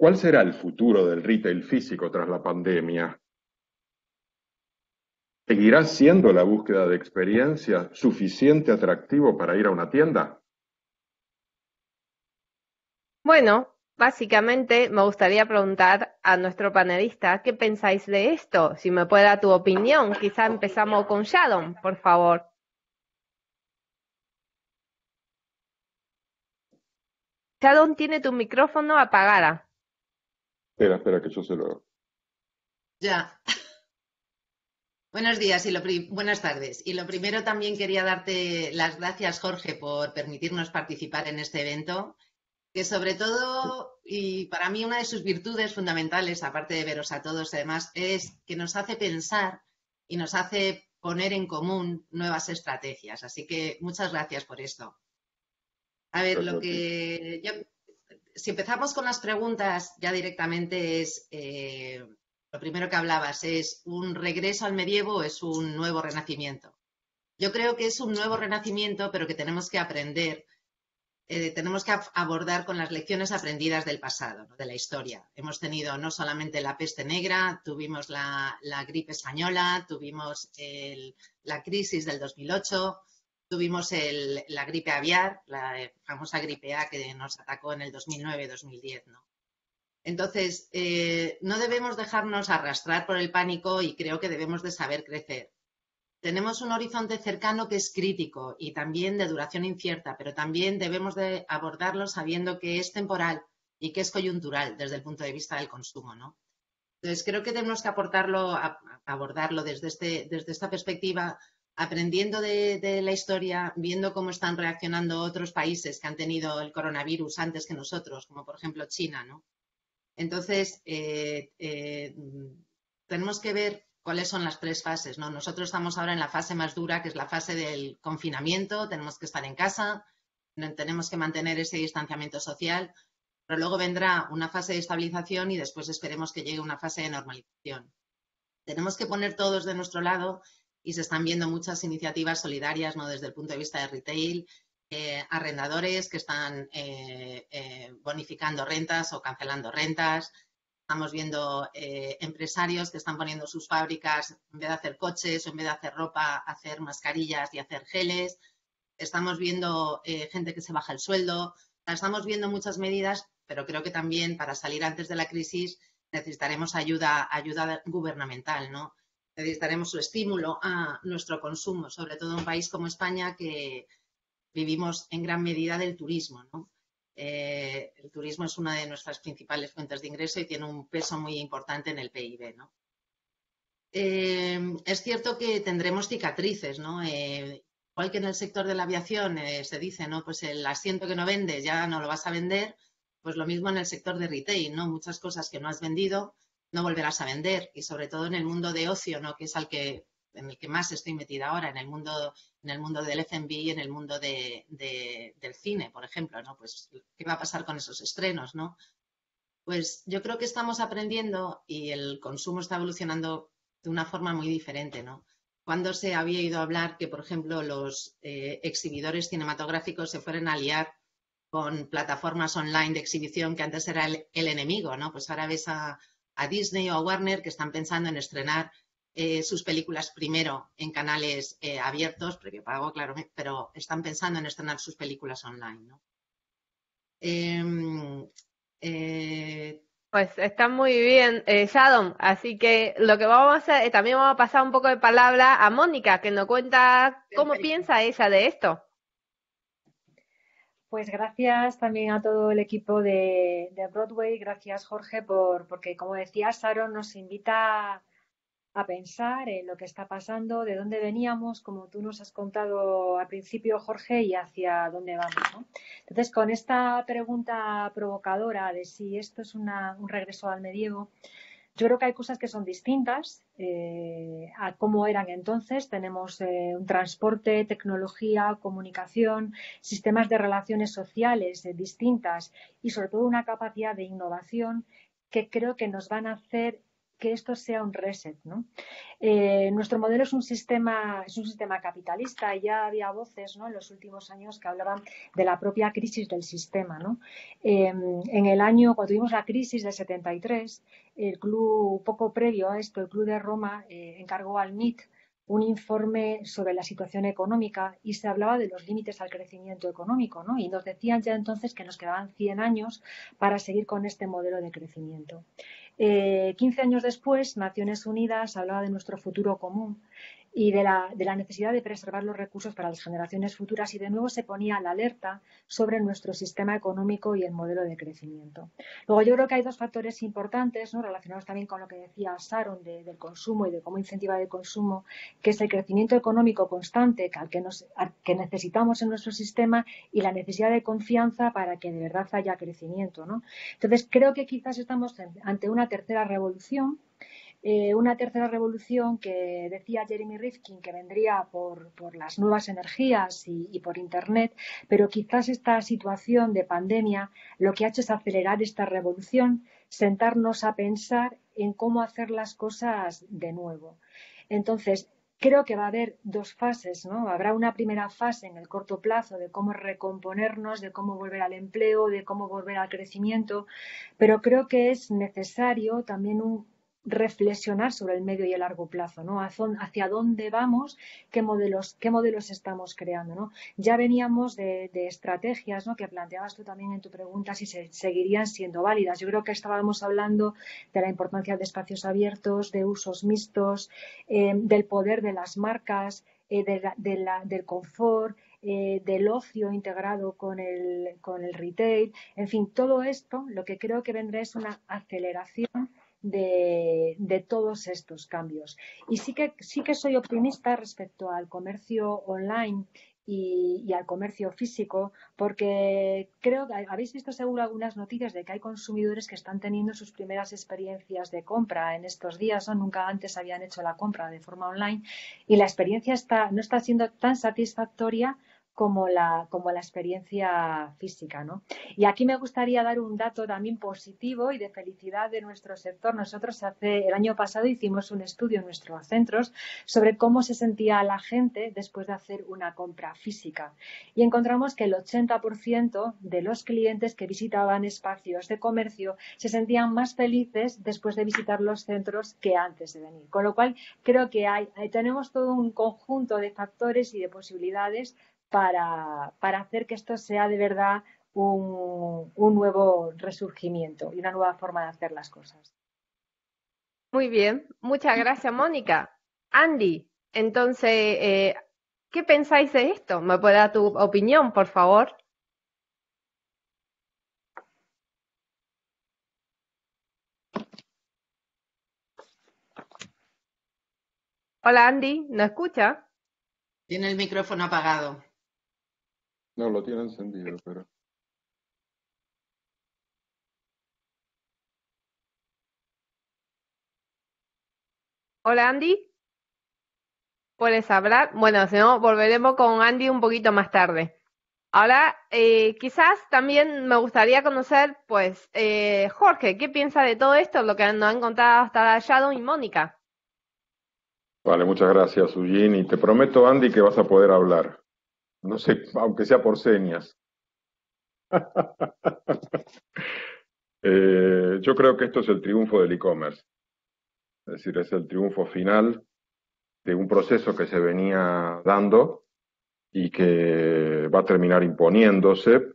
¿Cuál será el futuro del retail físico tras la pandemia? ¿Seguirá siendo la búsqueda de experiencia suficiente atractivo para ir a una tienda? Bueno, básicamente me gustaría preguntar a nuestro panelista, ¿qué pensáis de esto? Si me puede dar tu opinión, quizá empezamos con Sharon, por favor. Sharon tiene tu micrófono apagada. Espera, que yo se lo... Ya. Buenos días buenas tardes. Y lo primero también quería darte las gracias, Jorge, por permitirnos participar en este evento, que sobre todo, y para mí una de sus virtudes fundamentales, aparte de veros a todos además, es que nos hace pensar y nos hace poner en común nuevas estrategias. Así que muchas gracias por esto. A ver, si empezamos con las preguntas ya directamente es... lo primero que hablabas, ¿es un regreso al medievo o es un nuevo renacimiento? Yo creo que es un nuevo renacimiento, pero que tenemos que aprender, tenemos que abordar con las lecciones aprendidas del pasado, ¿no? De la historia. Hemos tenido no solamente la peste negra, tuvimos la gripe española, tuvimos la crisis del 2008, tuvimos la gripe aviar, la famosa gripe A que nos atacó en el 2009-2010, ¿no? Entonces, no debemos dejarnos arrastrar por el pánico y creo que debemos de saber crecer. Tenemos un horizonte cercano que es crítico y también de duración incierta, pero también debemos de abordarlo sabiendo que es temporal y que es coyuntural desde el punto de vista del consumo, ¿no? Entonces, creo que tenemos que abordarlo desde esta perspectiva, aprendiendo de la historia, viendo cómo están reaccionando otros países que han tenido el coronavirus antes que nosotros, como por ejemplo China, ¿no? Entonces, tenemos que ver cuáles son las tres fases, ¿no? Nosotros estamos ahora en la fase más dura, que es la fase del confinamiento, tenemos que estar en casa, tenemos que mantener ese distanciamiento social, pero luego vendrá una fase de estabilización y después esperemos que llegue una fase de normalización. Tenemos que poner todos de nuestro lado y se están viendo muchas iniciativas solidarias, ¿no? Desde el punto de vista de retail, arrendadores que están bonificando rentas o cancelando rentas. Estamos viendo empresarios que están poniendo sus fábricas, en vez de hacer coches o en vez de hacer ropa, hacer mascarillas y hacer geles. Estamos viendo gente que se baja el sueldo. Estamos viendo muchas medidas, pero creo que también para salir antes de la crisis necesitaremos ayuda gubernamental, ¿no? Necesitaremos su estímulo a nuestro consumo, sobre todo en un país como España que vivimos en gran medida del turismo, ¿no? El turismo es una de nuestras principales fuentes de ingreso y tiene un peso muy importante en el PIB, ¿no? Es cierto que tendremos cicatrices, ¿no? Igual que en el sector de la aviación se dice, ¿no? Pues el asiento que no vendes ya no lo vas a vender, pues lo mismo en el sector de retail, ¿no? Muchas cosas que no has vendido no volverás a vender y sobre todo en el mundo de ocio, ¿no? Que es en el que más estoy metida ahora, en el mundo del F&B y en el mundo del cine, por ejemplo, ¿no? Pues, ¿qué va a pasar con esos estrenos, ¿no? Pues yo creo que estamos aprendiendo y el consumo está evolucionando de una forma muy diferente, ¿no? Cuando se había ido a hablar que, por ejemplo, los exhibidores cinematográficos se fueran a liar con plataformas online de exhibición que antes era el enemigo, ¿no? Pues ahora ves a Disney o a Warner que están pensando en estrenar sus películas primero en canales abiertos, previo pago, claro, pero están pensando en estrenar sus películas online, ¿no? Pues está muy bien, Sharon. Así que lo que vamos a hacer, también vamos a pasar un poco de palabra a Mónica, que nos cuenta cómo piensa ella de esto. Pues gracias también a todo el equipo de Broadway, gracias Jorge, porque como decía Sharon, nos invita a pensar en lo que está pasando, de dónde veníamos, como tú nos has contado al principio, Jorge, y hacia dónde vamos, ¿no? Entonces, con esta pregunta provocadora de si esto es un regreso al medievo, yo creo que hay cosas que son distintas a cómo eran entonces. Tenemos un transporte, tecnología, comunicación, sistemas de relaciones sociales distintas y sobre todo una capacidad de innovación que creo que nos van a hacer que esto sea un reset, ¿no? Nuestro modelo es un sistema capitalista y ya había voces, ¿no?, en los últimos años que hablaban de la propia crisis del sistema, ¿no? En el año, cuando tuvimos la crisis del 73, el club, poco previo a esto, el Club de Roma encargó al MIT un informe sobre la situación económica y se hablaba de los límites al crecimiento económico, ¿no? Y nos decían ya entonces que nos quedaban 100 años para seguir con este modelo de crecimiento. 15 años después, Naciones Unidas hablaba de nuestro futuro común y de la necesidad de preservar los recursos para las generaciones futuras, y de nuevo se ponía la alerta sobre nuestro sistema económico y el modelo de crecimiento. Luego yo creo que hay dos factores importantes, ¿no?, relacionados también con lo que decía Sharon del consumo y de cómo incentivar el consumo, que es el crecimiento económico constante que necesitamos en nuestro sistema y la necesidad de confianza para que de verdad haya crecimiento, ¿no? Entonces creo que quizás estamos ante una tercera revolución que decía Jeremy Rifkin que vendría por las nuevas energías y por Internet, pero quizás esta situación de pandemia lo que ha hecho es acelerar esta revolución, sentarnos a pensar en cómo hacer las cosas de nuevo. Entonces, creo que va a haber dos fases, ¿no? Habrá una primera fase en el corto plazo de cómo recomponernos, de cómo volver al empleo, de cómo volver al crecimiento, pero creo que es necesario también reflexionar sobre el medio y el largo plazo, ¿no? Hacia dónde vamos, qué modelos estamos creando, ¿no? Ya veníamos de estrategias, ¿no?, que planteabas tú también en tu pregunta, si seguirían siendo válidas. Yo creo que estábamos hablando de la importancia de espacios abiertos, de usos mixtos, del poder de las marcas, del confort, del ocio integrado con el retail. En fin, todo esto lo que creo que vendrá es una aceleración de todos estos cambios. Y sí que soy optimista respecto al comercio online y al comercio físico, porque creo que habéis visto seguro algunas noticias de que hay consumidores que están teniendo sus primeras experiencias de compra en estos días, ¿no? Nunca antes habían hecho la compra de forma online y la experiencia no está siendo tan satisfactoria como la experiencia física, ¿no? Y aquí me gustaría dar un dato también positivo y de felicidad de nuestro sector. Nosotros el año pasado hicimos un estudio en nuestros centros sobre cómo se sentía la gente después de hacer una compra física y encontramos que el 80% de los clientes que visitaban espacios de comercio se sentían más felices después de visitar los centros que antes de venir. Con lo cual creo que tenemos todo un conjunto de factores y de posibilidades para hacer que esto sea de verdad un nuevo resurgimiento y una nueva forma de hacer las cosas. Muy bien, muchas gracias, Mónica. Andy, entonces, ¿qué pensáis de esto? ¿Me puede dar tu opinión, por favor? Hola, Andy, ¿no escucha? Tiene el micrófono apagado. No, lo tiene encendido, pero... Hola, Andy, ¿puedes hablar? Bueno, si no, volveremos con Andy un poquito más tarde. Ahora, quizás también me gustaría conocer, pues, Jorge, ¿qué piensa de todo esto, lo que nos han contado hasta ahora Shadow y Mónica? Vale, muchas gracias, Eugene. Y te prometo, Andy, que vas a poder hablar. No sé, aunque sea por señas. Yo creo que esto es el triunfo del e-commerce. Es decir, es el triunfo final de un proceso que se venía dando y que va a terminar imponiéndose,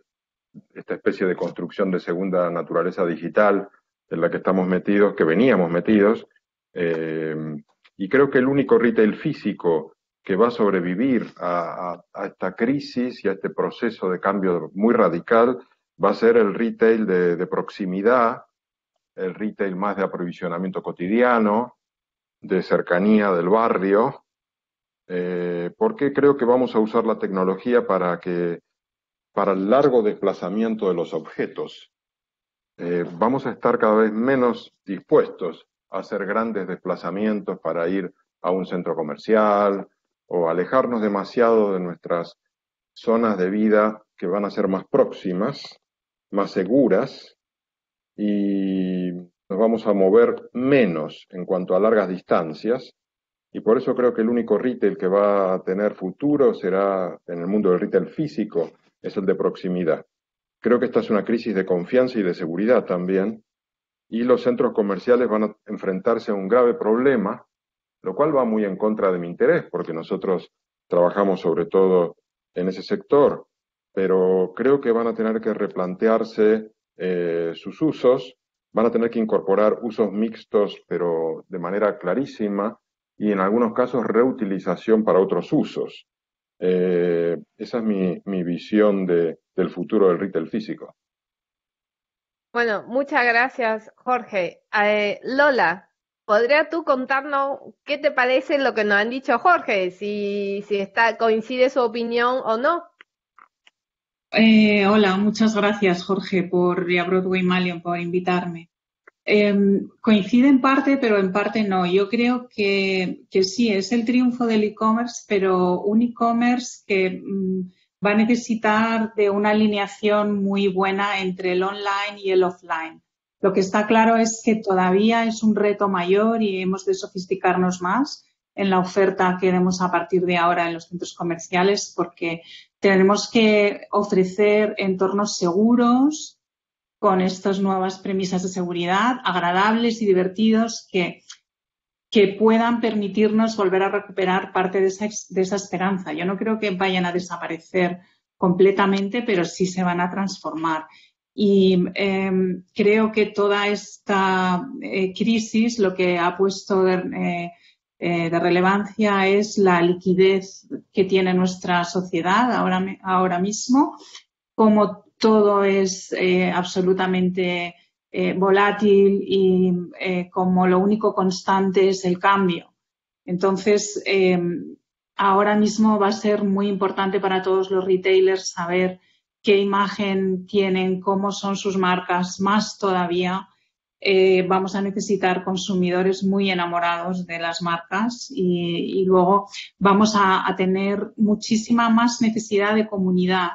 esta especie de construcción de segunda naturaleza digital en la que estamos metidos, que veníamos metidos, y creo que el único retail físico que va a sobrevivir a esta crisis y a este proceso de cambio muy radical va a ser el retail de proximidad, el retail más de aprovisionamiento cotidiano, de cercanía del barrio, porque creo que vamos a usar la tecnología para el largo desplazamiento de los objetos. Vamos a estar cada vez menos dispuestos a hacer grandes desplazamientos para ir a un centro comercial o alejarnos demasiado de nuestras zonas de vida que van a ser más próximas, más seguras, y nos vamos a mover menos en cuanto a largas distancias, y por eso creo que el único retail que va a tener futuro será, en el mundo del retail físico, es el de proximidad. Creo que esta es una crisis de confianza y de seguridad también, y los centros comerciales van a enfrentarse a un grave problema, lo cual va muy en contra de mi interés, porque nosotros trabajamos sobre todo en ese sector, pero creo que van a tener que replantearse sus usos, van a tener que incorporar usos mixtos, pero de manera clarísima, y en algunos casos reutilización para otros usos. Esa es mi visión del futuro del retail físico. Bueno, muchas gracias, Jorge. Lola, ¿podría tú contarnos qué te parece lo que nos han dicho Jorge? Si coincide su opinión o no. Hola, muchas gracias, Jorge, y a Broadway Malion por invitarme. Coincide en parte, pero en parte no. Yo creo que sí, es el triunfo del e-commerce, pero un e-commerce que va a necesitar de una alineación muy buena entre el online y el offline. Lo que está claro es que todavía es un reto mayor y hemos de sofisticarnos más en la oferta que demos a partir de ahora en los centros comerciales, porque tenemos que ofrecer entornos seguros, con estas nuevas premisas de seguridad, agradables y divertidos que puedan permitirnos volver a recuperar parte de esa esperanza. Yo no creo que vayan a desaparecer completamente, pero sí se van a transformar. Y creo que toda esta crisis lo que ha puesto de relevancia es la liquidez que tiene nuestra sociedad ahora mismo, como todo es absolutamente volátil y como lo único constante es el cambio. Entonces, ahora mismo va a ser muy importante para todos los retailers saber qué imagen tienen, cómo son sus marcas, más todavía. Vamos a necesitar consumidores muy enamorados de las marcas y luego vamos a tener muchísima más necesidad de comunidad.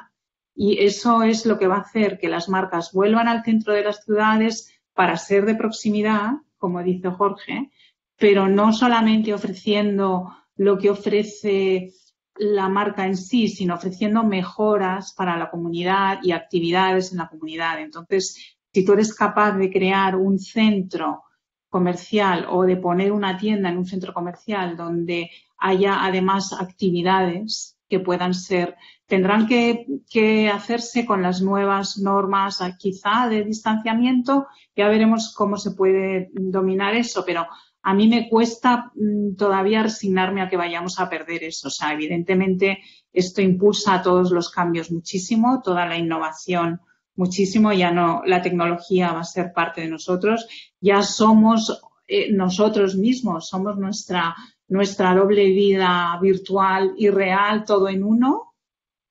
Y eso es lo que va a hacer que las marcas vuelvan al centro de las ciudades para ser de proximidad, como dice Jorge, pero no solamente ofreciendo lo que ofrece la marca en sí, sino ofreciendo mejoras para la comunidad y actividades en la comunidad. Entonces, si tú eres capaz de crear un centro comercial o de poner una tienda en un centro comercial donde haya además actividades que puedan ser, tendrán que hacerse con las nuevas normas quizá de distanciamiento. Ya veremos cómo se puede dominar eso, pero a mí me cuesta todavía resignarme a que vayamos a perder eso. O sea, evidentemente esto impulsa a todos los cambios muchísimo, toda la innovación muchísimo. Ya no, la tecnología va a ser parte de nosotros. Ya somos nosotros mismos, somos nuestra doble vida virtual y real, todo en uno,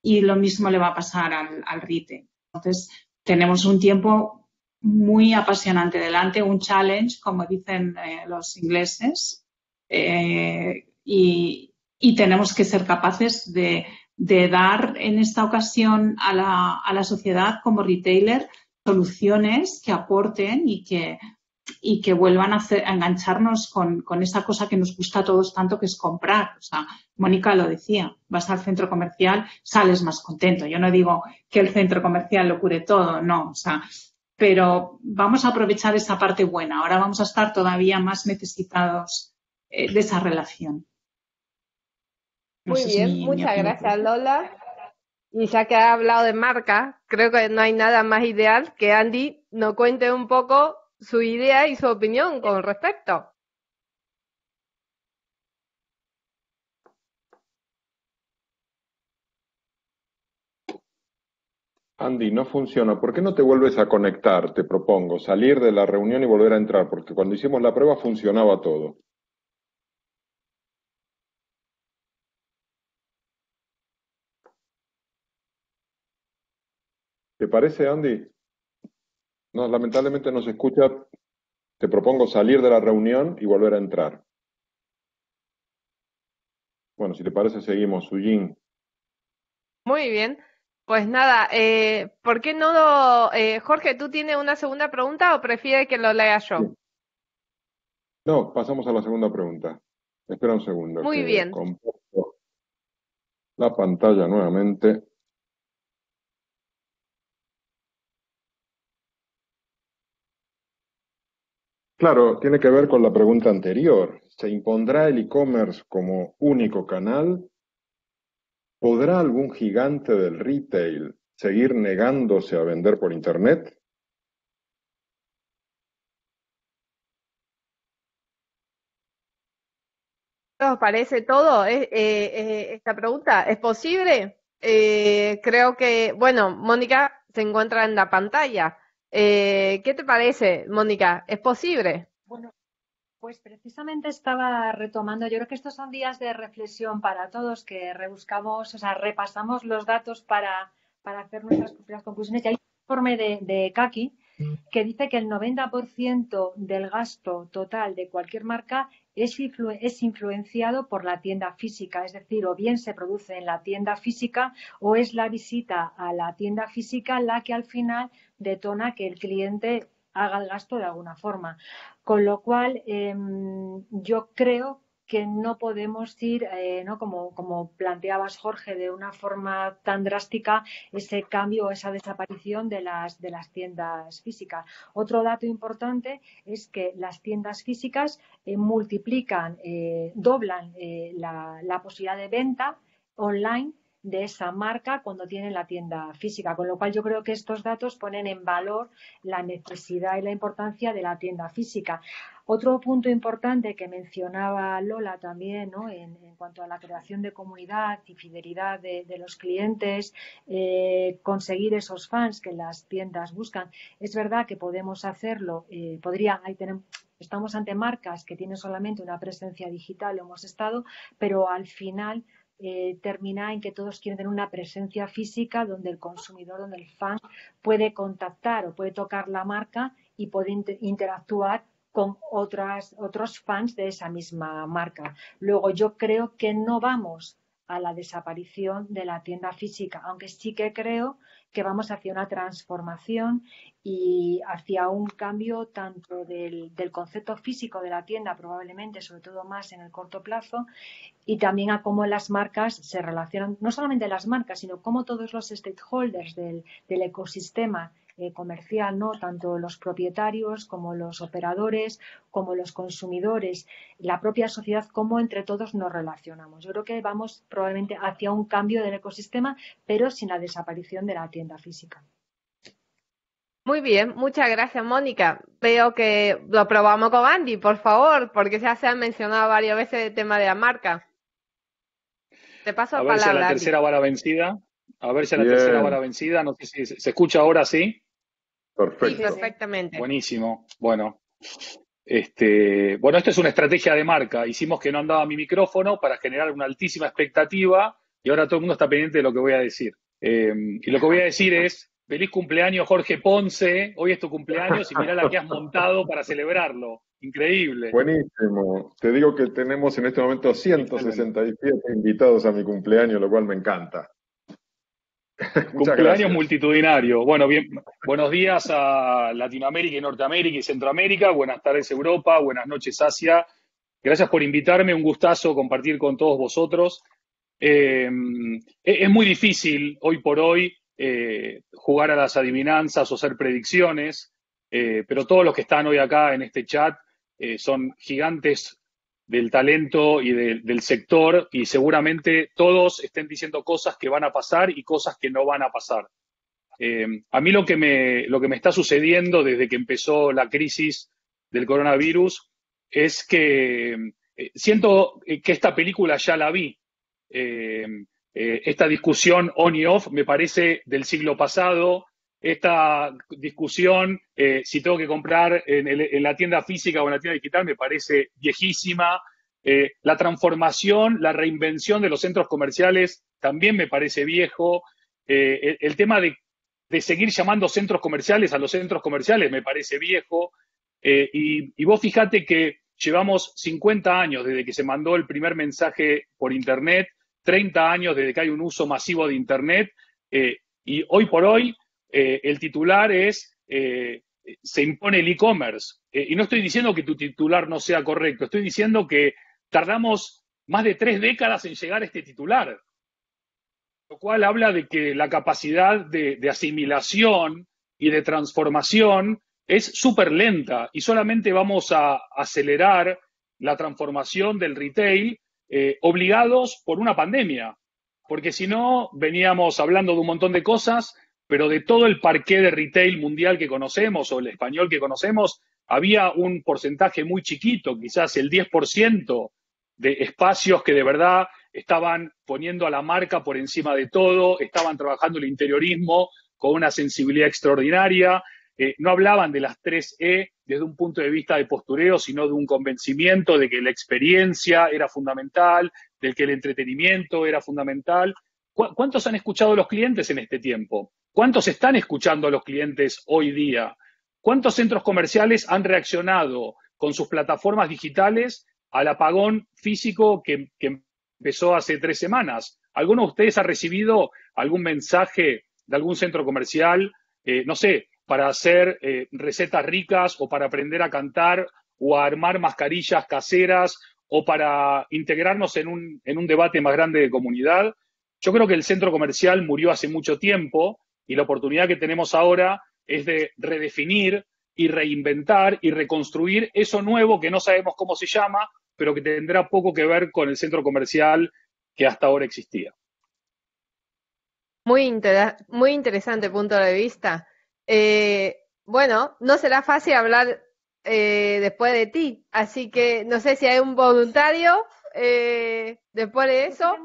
y lo mismo le va a pasar al retail. Entonces, tenemos un tiempo muy apasionante delante, un challenge, como dicen los ingleses, y tenemos que ser capaces de dar en esta ocasión a la sociedad como retailer soluciones que aporten y que vuelvan a engancharnos con esa cosa que nos gusta a todos tanto, que es comprar. O sea, Mónica lo decía, vas al centro comercial, sales más contento. Yo no digo que el centro comercial lo cure todo, no, o sea, pero vamos a aprovechar esa parte buena. Ahora vamos a estar todavía más necesitados de esa relación. No Muy sé bien, mi muchas opinión. gracias, Lola. Y ya que ha hablado de marca, creo que no hay nada más ideal que Andy nos cuente un poco su idea y su opinión con respecto. Andy, no funciona. ¿Por qué no te vuelves a conectar? Te propongo salir de la reunión y volver a entrar, porque cuando hicimos la prueba funcionaba todo. ¿Te parece, Andy? No, lamentablemente no se escucha. Te propongo salir de la reunión y volver a entrar. Bueno, si te parece, seguimos. Sujin. Muy bien. Pues nada, ¿por qué no, Jorge, tú tienes una segunda pregunta o prefieres que lo lea yo? Sí. No, pasamos a la segunda pregunta. Espera un segundo, Muy que bien. comparto la pantalla nuevamente. Claro, tiene que ver con la pregunta anterior. ¿Se impondrá el e-commerce como único canal? ¿Podrá algún gigante del retail seguir negándose a vender por Internet? ¿Qué os parece todo esta pregunta? ¿Es posible? Creo que, bueno, Mónica se encuentra en la pantalla. ¿Qué te parece, Mónica? ¿Es posible? Bueno, pues precisamente estaba retomando, yo creo que estos son días de reflexión para todos, que rebuscamos, o sea, repasamos los datos para hacer nuestras propias conclusiones. Y hay un informe de Kaki que dice que el 90% del gasto total de cualquier marca es influenciado por la tienda física, es decir, o bien se produce en la tienda física o es la visita a la tienda física la que al final detona que el cliente haga el gasto de alguna forma. Con lo cual, yo creo que no podemos ir, ¿no? Como planteabas, Jorge, de una forma tan drástica ese cambio o esa desaparición de las tiendas físicas. Otro dato importante es que las tiendas físicas multiplican, doblan la posibilidad de venta online de esa marca cuando tienen la tienda física, con lo cual yo creo que estos datos ponen en valor la necesidad y la importancia de la tienda física. Otro punto importante que mencionaba Lola también, ¿no? En cuanto a la creación de comunidad y fidelidad de los clientes, conseguir esos fans que las tiendas buscan. Es verdad que podemos hacerlo, estamos ante marcas que tienen solamente una presencia digital, lo hemos estado, pero al final termina en que todos quieren tener una presencia física donde el consumidor, donde el fan puede contactar o puede tocar la marca y puede interactuar con otros fans de esa misma marca. Luego, yo creo que no vamos a la desaparición de la tienda física, aunque sí que creo que vamos hacia una transformación y hacia un cambio tanto del concepto físico de la tienda, probablemente, sobre todo más en el corto plazo, y también a cómo las marcas se relacionan, no solamente las marcas, sino cómo todos los stakeholders del ecosistema comercial, ¿no? Tanto los propietarios como los operadores, como los consumidores, la propia sociedad, cómo entre todos nos relacionamos. Yo creo que vamos probablemente hacia un cambio del ecosistema, pero sin la desaparición de la tienda física. Muy bien, muchas gracias, Mónica. Veo que lo probamos con Andy, por favor, porque ya se ha mencionado varias veces el tema de la marca. Te paso A la ver si a la palabra, Andy. tercera va la vencida. A ver si a la Bien. tercera va la vencida. No sé si se escucha ahora, ¿sí? Sí, Perfecto. perfectamente. Buenísimo. Bueno, esto es una estrategia de marca. Hicimos que no andaba mi micrófono para generar una altísima expectativa y ahora todo el mundo está pendiente de lo que voy a decir. Y lo que voy a decir es, feliz cumpleaños Jorge Ponce, hoy es tu cumpleaños y mirá la que has montado para celebrarlo. Increíble. Buenísimo. Te digo que tenemos en este momento 167 invitados a mi cumpleaños, lo cual me encanta. Muchas Cumpleaños gracias. multitudinario. Bueno, bien, buenos días a Latinoamérica y Norteamérica y Centroamérica, buenas tardes Europa, buenas noches Asia. Gracias por invitarme, un gustazo compartir con todos vosotros. Es muy difícil hoy por hoy jugar a las adivinanzas o hacer predicciones, pero todos los que están hoy acá en este chat son gigantes del talento y del sector y seguramente todos estén diciendo cosas que van a pasar y cosas que no van a pasar. A mí lo que me está sucediendo desde que empezó la crisis del coronavirus es que siento que esta película ya la vi. Esta discusión on y off me parece del siglo pasado. Esta discusión, si tengo que comprar en la tienda física o en la tienda digital, me parece viejísima. La transformación, la reinvención de los centros comerciales también me parece viejo. El tema de seguir llamando centros comerciales a los centros comerciales me parece viejo. Y vos fijate que llevamos 50 años desde que se mandó el primer mensaje por Internet, 30 años desde que hay un uso masivo de Internet, Y hoy por hoy el titular es, se impone el e-commerce. Y no estoy diciendo que tu titular no sea correcto, estoy diciendo que tardamos más de 3 décadas en llegar a este titular, lo cual habla de que la capacidad de asimilación y de transformación es súper lenta y solamente vamos a acelerar la transformación del retail obligados por una pandemia, porque si no veníamos hablando de un montón de cosas, pero de todo el parqué de retail mundial que conocemos o el español que conocemos, había un porcentaje muy chiquito, quizás el 10% de espacios que de verdad estaban poniendo a la marca por encima de todo, estaban trabajando el interiorismo con una sensibilidad extraordinaria, no hablaban de las 3E desde un punto de vista de postureo, sino de un convencimiento de que la experiencia era fundamental, de que el entretenimiento era fundamental. ¿Cuántos han escuchado a los clientes en este tiempo? ¿Cuántos están escuchando a los clientes hoy día? ¿Cuántos centros comerciales han reaccionado con sus plataformas digitales al apagón físico que empezó hace 3 semanas? ¿Alguno de ustedes ha recibido algún mensaje de algún centro comercial, no sé, para hacer recetas ricas o para aprender a cantar o a armar mascarillas caseras o para integrarnos en un debate más grande de comunidad? Yo creo que el centro comercial murió hace mucho tiempo y la oportunidad que tenemos ahora es de redefinir y reinventar y reconstruir eso nuevo que no sabemos cómo se llama, pero que tendrá poco que ver con el centro comercial que hasta ahora existía. Muy interesante punto de vista. Bueno, no será fácil hablar después de ti, así que no sé si hay un voluntario después de eso.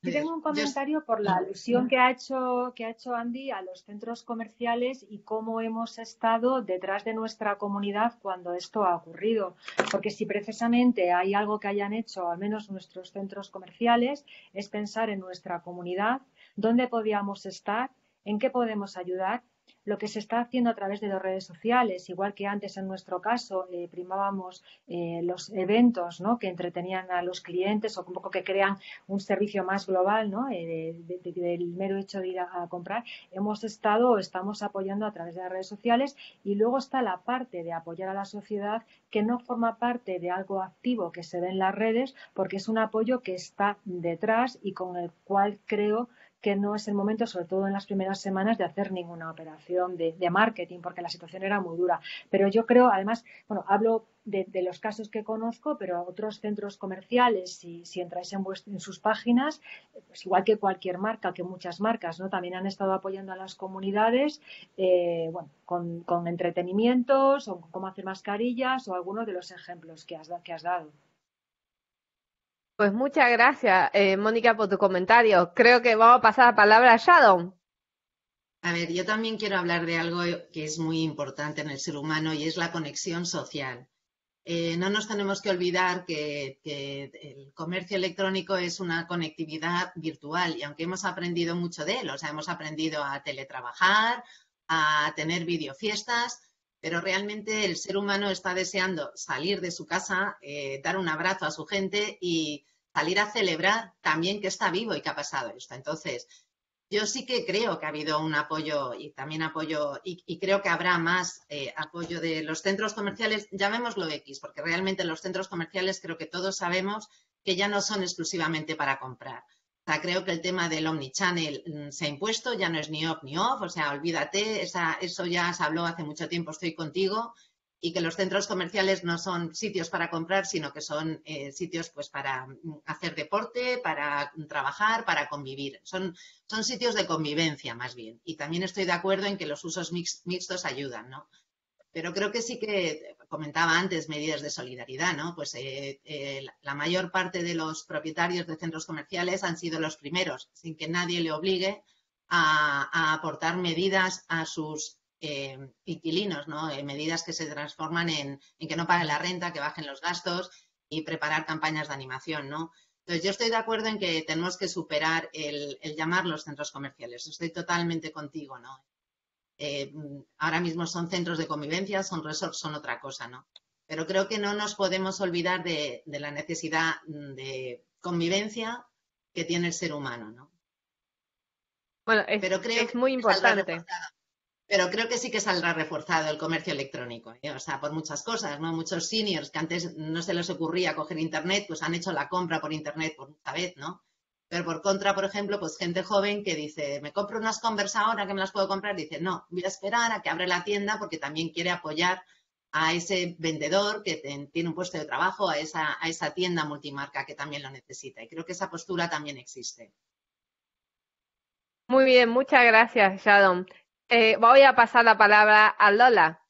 Yo tengo un comentario por la alusión que ha hecho Andy a los centros comerciales y cómo hemos estado detrás de nuestra comunidad cuando esto ha ocurrido. Porque si precisamente hay algo que hayan hecho, al menos nuestros centros comerciales, es pensar en nuestra comunidad, dónde podíamos estar, en qué podemos ayudar. Lo que se está haciendo a través de las redes sociales, igual que antes en nuestro caso primábamos los eventos, ¿no?, que entretenían a los clientes o un poco que crean un servicio más global, ¿no?, del mero hecho de ir a comprar, estamos apoyando a través de las redes sociales. Y luego está la parte de apoyar a la sociedad que no forma parte de algo activo que se ve en las redes, porque es un apoyo que está detrás y con el cual creo que no es el momento, sobre todo en las primeras semanas, de hacer ninguna operación de marketing, porque la situación era muy dura. Pero yo creo, además, bueno, hablo de los casos que conozco, pero otros centros comerciales, si entráis en sus páginas, pues igual que cualquier marca, que muchas marcas, ¿no?, también han estado apoyando a las comunidades, bueno, con entretenimientos, o cómo hacer mascarillas, o algunos de los ejemplos que has dado. Pues muchas gracias, Mónica, por tu comentario. Creo que vamos a pasar la palabra a Sharon. A ver, yo también quiero hablar de algo que es muy importante en el ser humano y es la conexión social. No nos tenemos que olvidar que el comercio electrónico es una conectividad virtual y aunque hemos aprendido mucho de él, o sea, hemos aprendido a teletrabajar, a tener videofiestas, pero realmente el ser humano está deseando salir de su casa, dar un abrazo a su gente y salir a celebrar también que está vivo y que ha pasado esto. Entonces, yo sí que creo que ha habido un apoyo y también apoyo, y creo que habrá más apoyo de los centros comerciales, llamémoslo X, porque realmente los centros comerciales creo que todos sabemos que ya no son exclusivamente para comprar. O sea, creo que el tema del omnichannel se ha impuesto, ya no es ni on ni off, o sea, olvídate, eso ya se habló hace mucho tiempo, estoy contigo, y que los centros comerciales no son sitios para comprar, sino que son sitios pues para hacer deporte, para trabajar, para convivir. Son sitios de convivencia más bien. Y también estoy de acuerdo en que los usos mixtos ayudan, ¿no? Pero creo que sí que, comentaba antes, medidas de solidaridad, ¿no? Pues la mayor parte de los propietarios de centros comerciales han sido los primeros, sin que nadie le obligue a aportar medidas a sus inquilinos, ¿no? Medidas que se transforman en que no paguen la renta, que bajen los gastos y preparar campañas de animación, ¿no? Entonces, yo estoy de acuerdo en que tenemos que superar el llamar los centros comerciales. Estoy totalmente contigo, ¿no? Ahora mismo son centros de convivencia, son resorts, son otra cosa, ¿no? Pero creo que no nos podemos olvidar de la necesidad de convivencia que tiene el ser humano, ¿no? Bueno, pero creo es que muy saldrá importante. reforzado. Pero creo que sí que saldrá reforzado el comercio electrónico, ¿eh? O sea, por muchas cosas, ¿no? Muchos seniors que antes no se les ocurría coger internet, pues han hecho la compra por internet por mucha vez, ¿no? Pero por contra, por ejemplo, pues gente joven que dice, me compro unas Converse ahora que me las puedo comprar, dice, no, voy a esperar a que abre la tienda porque también quiere apoyar a ese vendedor que tiene un puesto de trabajo, a esa tienda multimarca que también lo necesita. Y creo que esa postura también existe. Muy bien, muchas gracias, Sharon. Voy a pasar la palabra a Lola.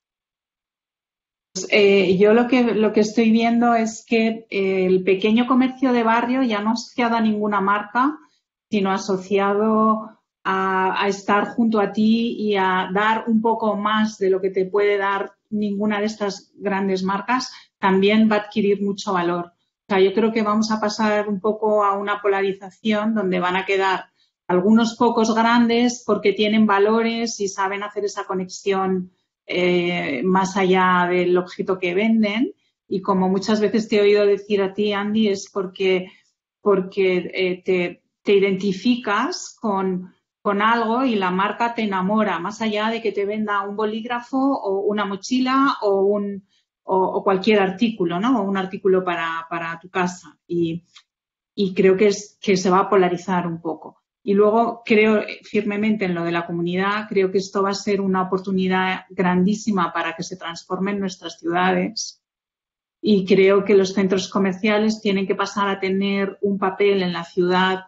Yo lo que estoy viendo es que el pequeño comercio de barrio ya no es asociado a ninguna marca, sino asociado a estar junto a ti y a dar un poco más de lo que te puede dar ninguna de estas grandes marcas, también va a adquirir mucho valor. O sea, yo creo que vamos a pasar un poco a una polarización donde van a quedar algunos pocos grandes porque tienen valores y saben hacer esa conexión más allá del objeto que venden. Y como muchas veces te he oído decir a ti, Andy, es porque te identificas con algo y la marca te enamora, más allá de que te venda un bolígrafo o una mochila o cualquier artículo, ¿no? O un artículo para tu casa. Y creo que se va a polarizar un poco. Y luego creo firmemente en lo de la comunidad, creo que esto va a ser una oportunidad grandísima para que se transformen nuestras ciudades y creo que los centros comerciales tienen que pasar a tener un papel en la ciudad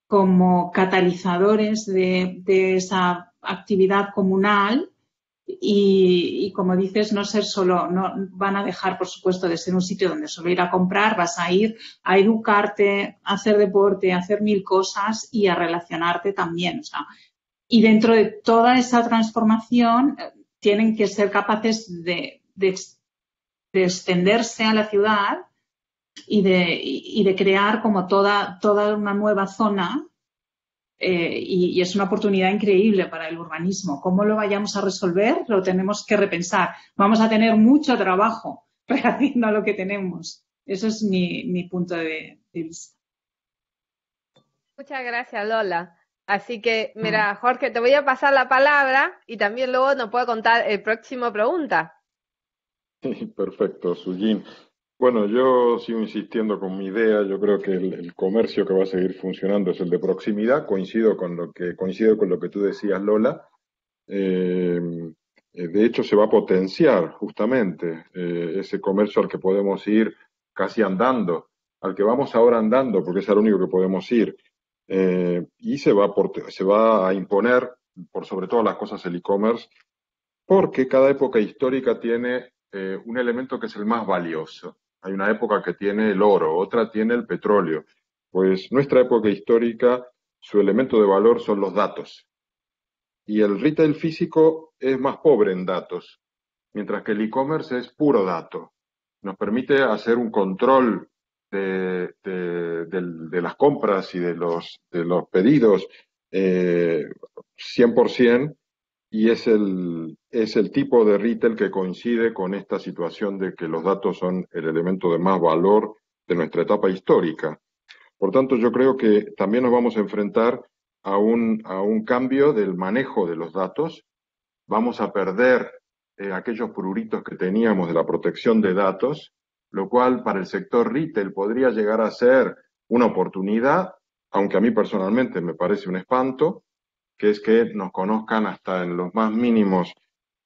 como catalizadores de esa actividad comunal y como dices, no ser solo, no van a dejar, por supuesto, de ser un sitio donde solo ir a comprar, vas a ir a educarte, a hacer deporte, a hacer mil cosas y a relacionarte también. O sea, y dentro de toda esa transformación tienen que ser capaces de extenderse a la ciudad y de crear como toda una nueva zona. Y es una oportunidad increíble para el urbanismo. ¿Cómo lo vayamos a resolver? Lo tenemos que repensar. Vamos a tener mucho trabajo rehaciendo lo que tenemos. Eso es mi punto de vista. Muchas gracias, Lola. Así que, mira, Jorge, te voy a pasar la palabra y también luego nos puede contar el próximo pregunta. Perfecto, Sujin. Bueno, yo sigo insistiendo con mi idea. Yo creo que el comercio que va a seguir funcionando es el de proximidad. Coincido con lo que tú decías, Lola. De hecho, se va a potenciar justamente ese comercio al que podemos ir casi andando, al que vamos ahora andando, porque es al único que podemos ir. Y se va a imponer, por sobre todas las cosas, el e-commerce, porque cada época histórica tiene un elemento que es el más valioso. Hay una época que tiene el oro, otra tiene el petróleo. Pues nuestra época histórica, su elemento de valor son los datos. Y el retail físico es más pobre en datos, mientras que el e-commerce es puro dato. Nos permite hacer un control de las compras y de los pedidos 100%, y es el tipo de retail que coincide con esta situación de que los datos son el elemento de más valor de nuestra etapa histórica. Por tanto, yo creo que también nos vamos a enfrentar a un cambio del manejo de los datos. Vamos a perder aquellos pruritos que teníamos de la protección de datos, lo cual para el sector retail podría llegar a ser una oportunidad, aunque a mí personalmente me parece un espanto, que es que nos conozcan hasta en los más mínimos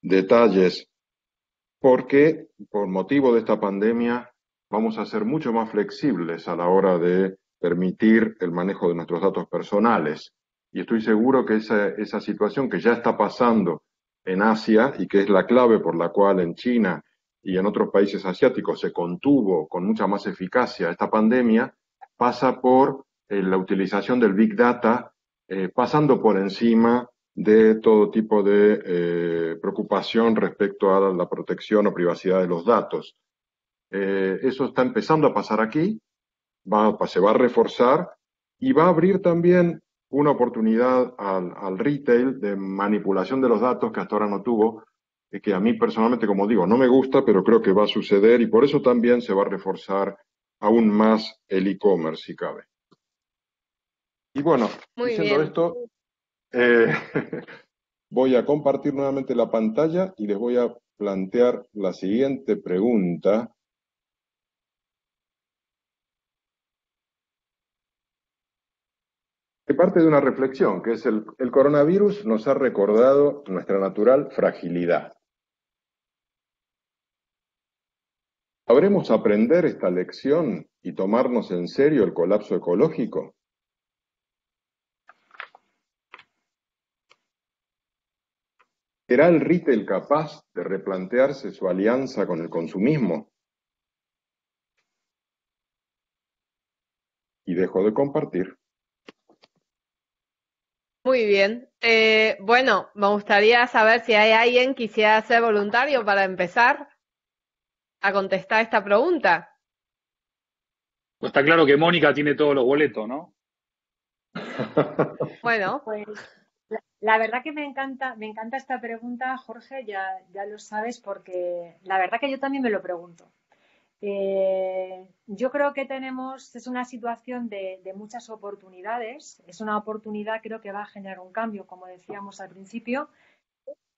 detalles, porque por motivo de esta pandemia vamos a ser mucho más flexibles a la hora de permitir el manejo de nuestros datos personales. Y estoy seguro que esa situación que ya está pasando en Asia y que es la clave por la cual en China y en otros países asiáticos se contuvo con mucha más eficacia esta pandemia, pasa por la utilización del Big Data, pasando por encima de todo tipo de preocupación respecto a la protección o privacidad de los datos. Eso está empezando a pasar aquí, se va a reforzar y va a abrir también una oportunidad al retail de manipulación de los datos que hasta ahora no tuvo, que a mí personalmente, como digo, no me gusta, pero creo que va a suceder y por eso también se va a reforzar aún más el e-commerce, si cabe. Y bueno, Muy diciendo bien. esto, Eh, voy a compartir nuevamente la pantalla y les voy a plantear la siguiente pregunta. Que parte de una reflexión, que es el coronavirus nos ha recordado nuestra natural fragilidad. ¿Sabremos aprender esta lección y tomarnos en serio el colapso ecológico? ¿Será el retail capaz de replantearse su alianza con el consumismo? Y dejo de compartir. Muy bien. Bueno, me gustaría saber si hay alguien que quisiera ser voluntario para empezar a contestar esta pregunta. Pues está claro que Mónica tiene todos los boletos, ¿no? Bueno, Pues la verdad que me encanta esta pregunta, Jorge, ya lo sabes, porque la verdad que yo también me lo pregunto. Yo creo que es una situación de muchas oportunidades, es una oportunidad, creo que va a generar un cambio, como decíamos al principio,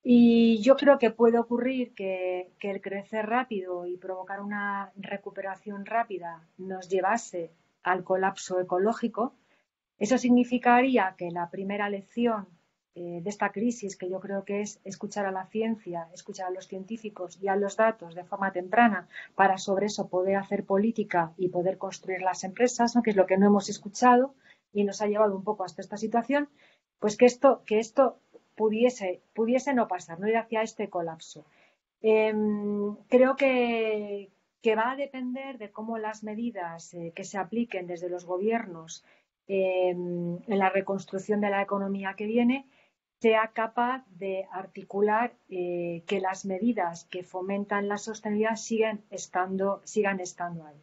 y yo creo que puede ocurrir que el crecer rápido y provocar una recuperación rápida nos llevase al colapso ecológico. Eso significaría que la primera lección de esta crisis, que yo creo que es escuchar a la ciencia, escuchar a los científicos y a los datos de forma temprana para sobre eso poder hacer política y poder construir las empresas, ¿no? Que es lo que no hemos escuchado y nos ha llevado un poco hasta esta situación, pues que esto pudiese no pasar, no ir hacia este colapso. Creo que va a depender de cómo las medidas que se apliquen desde los gobiernos en la reconstrucción de la economía que viene sea capaz de articular que las medidas que fomentan la sostenibilidad sigan estando ahí.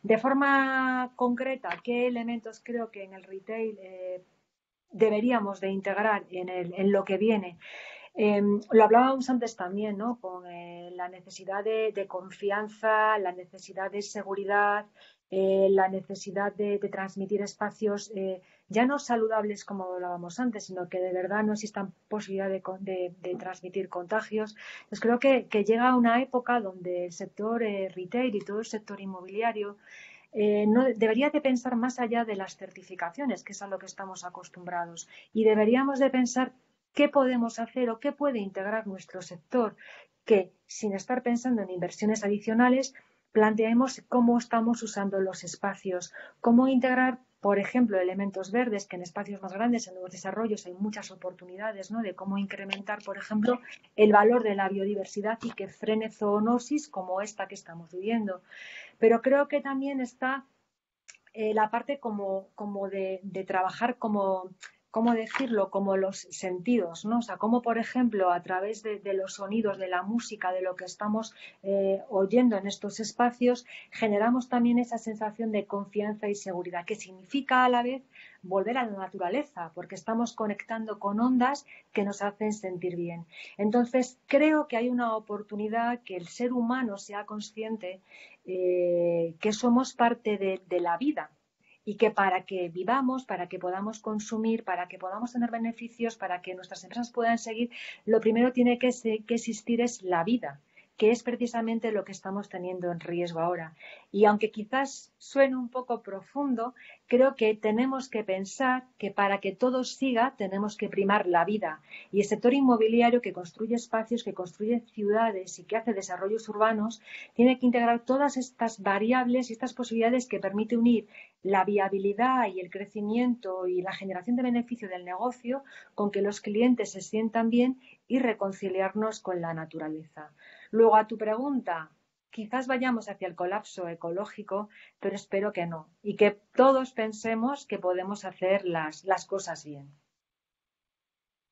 De forma concreta, ¿qué elementos creo que en el retail deberíamos de integrar en lo que viene? Lo hablábamos antes también, ¿no? Con la necesidad de confianza, la necesidad de seguridad, la necesidad de transmitir espacios ya no saludables como hablábamos antes, sino que de verdad no existan posibilidad de transmitir contagios. Pues creo que llega una época donde el sector retail y todo el sector inmobiliario no, debería de pensar más allá de las certificaciones, que es a lo que estamos acostumbrados, y deberíamos de pensar qué podemos hacer o qué puede integrar nuestro sector, que sin estar pensando en inversiones adicionales, planteemos cómo estamos usando los espacios, cómo integrar, por ejemplo, elementos verdes, que en espacios más grandes, en nuevos desarrollos, hay muchas oportunidades, ¿no? De cómo incrementar, por ejemplo, el valor de la biodiversidad y que frene zoonosis como esta que estamos viviendo. Pero creo que también está la parte como de trabajar como, ¿cómo decirlo? Como los sentidos, ¿no? O sea, como por ejemplo a través de los sonidos, de la música, de lo que estamos oyendo en estos espacios, generamos también esa sensación de confianza y seguridad, que significa a la vez volver a la naturaleza, porque estamos conectando con ondas que nos hacen sentir bien. Entonces, creo que hay una oportunidad que el ser humano sea consciente que somos parte de la vida y que para que vivamos, para que podamos consumir, para que podamos tener beneficios, para que nuestras empresas puedan seguir, lo primero tiene que existir es la vida, que es precisamente lo que estamos teniendo en riesgo ahora. Y aunque quizás suene un poco profundo, creo que tenemos que pensar que para que todo siga tenemos que primar la vida. Y el sector inmobiliario, que construye espacios, que construye ciudades y que hace desarrollos urbanos, tiene que integrar todas estas variables y estas posibilidades que permite unir la viabilidad y el crecimiento y la generación de beneficio del negocio con que los clientes se sientan bien y reconciliarnos con la naturaleza. Luego, a tu pregunta, quizás vayamos hacia el colapso ecológico, pero espero que no. Y que todos pensemos que podemos hacer las cosas bien.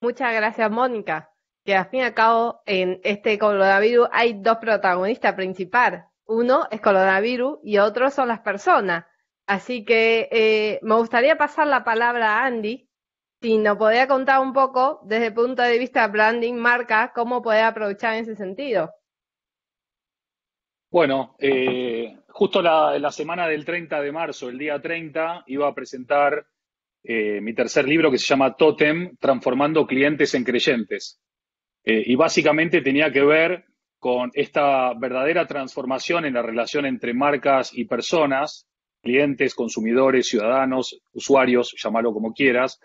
muchas gracias, Mónica. Que al fin y al cabo, en este coronavirus hay dos protagonistas principales. Uno es coronavirus y otro son las personas. Así que me gustaría pasar la palabra a Andy, si nos podría contar un poco, desde el punto de vista branding, marca, cómo poder aprovechar en ese sentido. Bueno, justo la semana del 30 de marzo, el día 30, iba a presentar mi tercer libro que se llama Totem, Transformando Clientes en Creyentes. Y básicamente tenía que ver con esta verdadera transformación en la relación entre marcas y personas, clientes, consumidores, ciudadanos, usuarios, llámalo como quieras,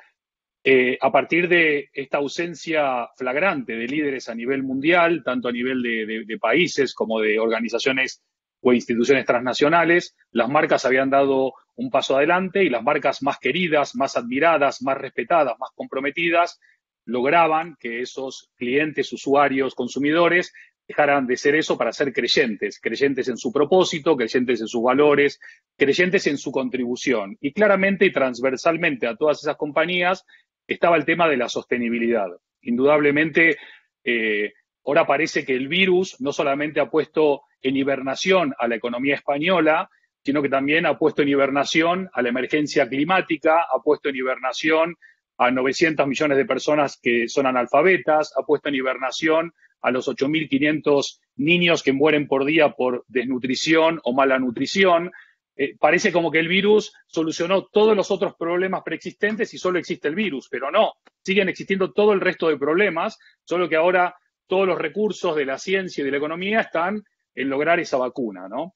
a partir de esta ausencia flagrante de líderes a nivel mundial, tanto a nivel de países como de organizaciones o instituciones transnacionales. Las marcas habían dado un paso adelante y las marcas más queridas, más admiradas, más respetadas, más comprometidas, lograban que esos clientes, usuarios, consumidores dejaran de ser eso para ser creyentes, creyentes en su propósito, creyentes en sus valores, creyentes en su contribución. Y claramente y transversalmente a todas esas compañías estaba el tema de la sostenibilidad. Indudablemente, ahora parece que el virus no solamente ha puesto en hibernación a la economía española, sino que también ha puesto en hibernación a la emergencia climática, ha puesto en hibernación a 900 millones de personas que son analfabetas, ha puesto en hibernación a los 8.500 niños que mueren por día por desnutrición o mala nutrición. Parece como que el virus solucionó todos los otros problemas preexistentes y solo existe el virus, pero no, siguen existiendo todo el resto de problemas, solo que ahora todos los recursos de la ciencia y de la economía están en lograr esa vacuna, ¿no?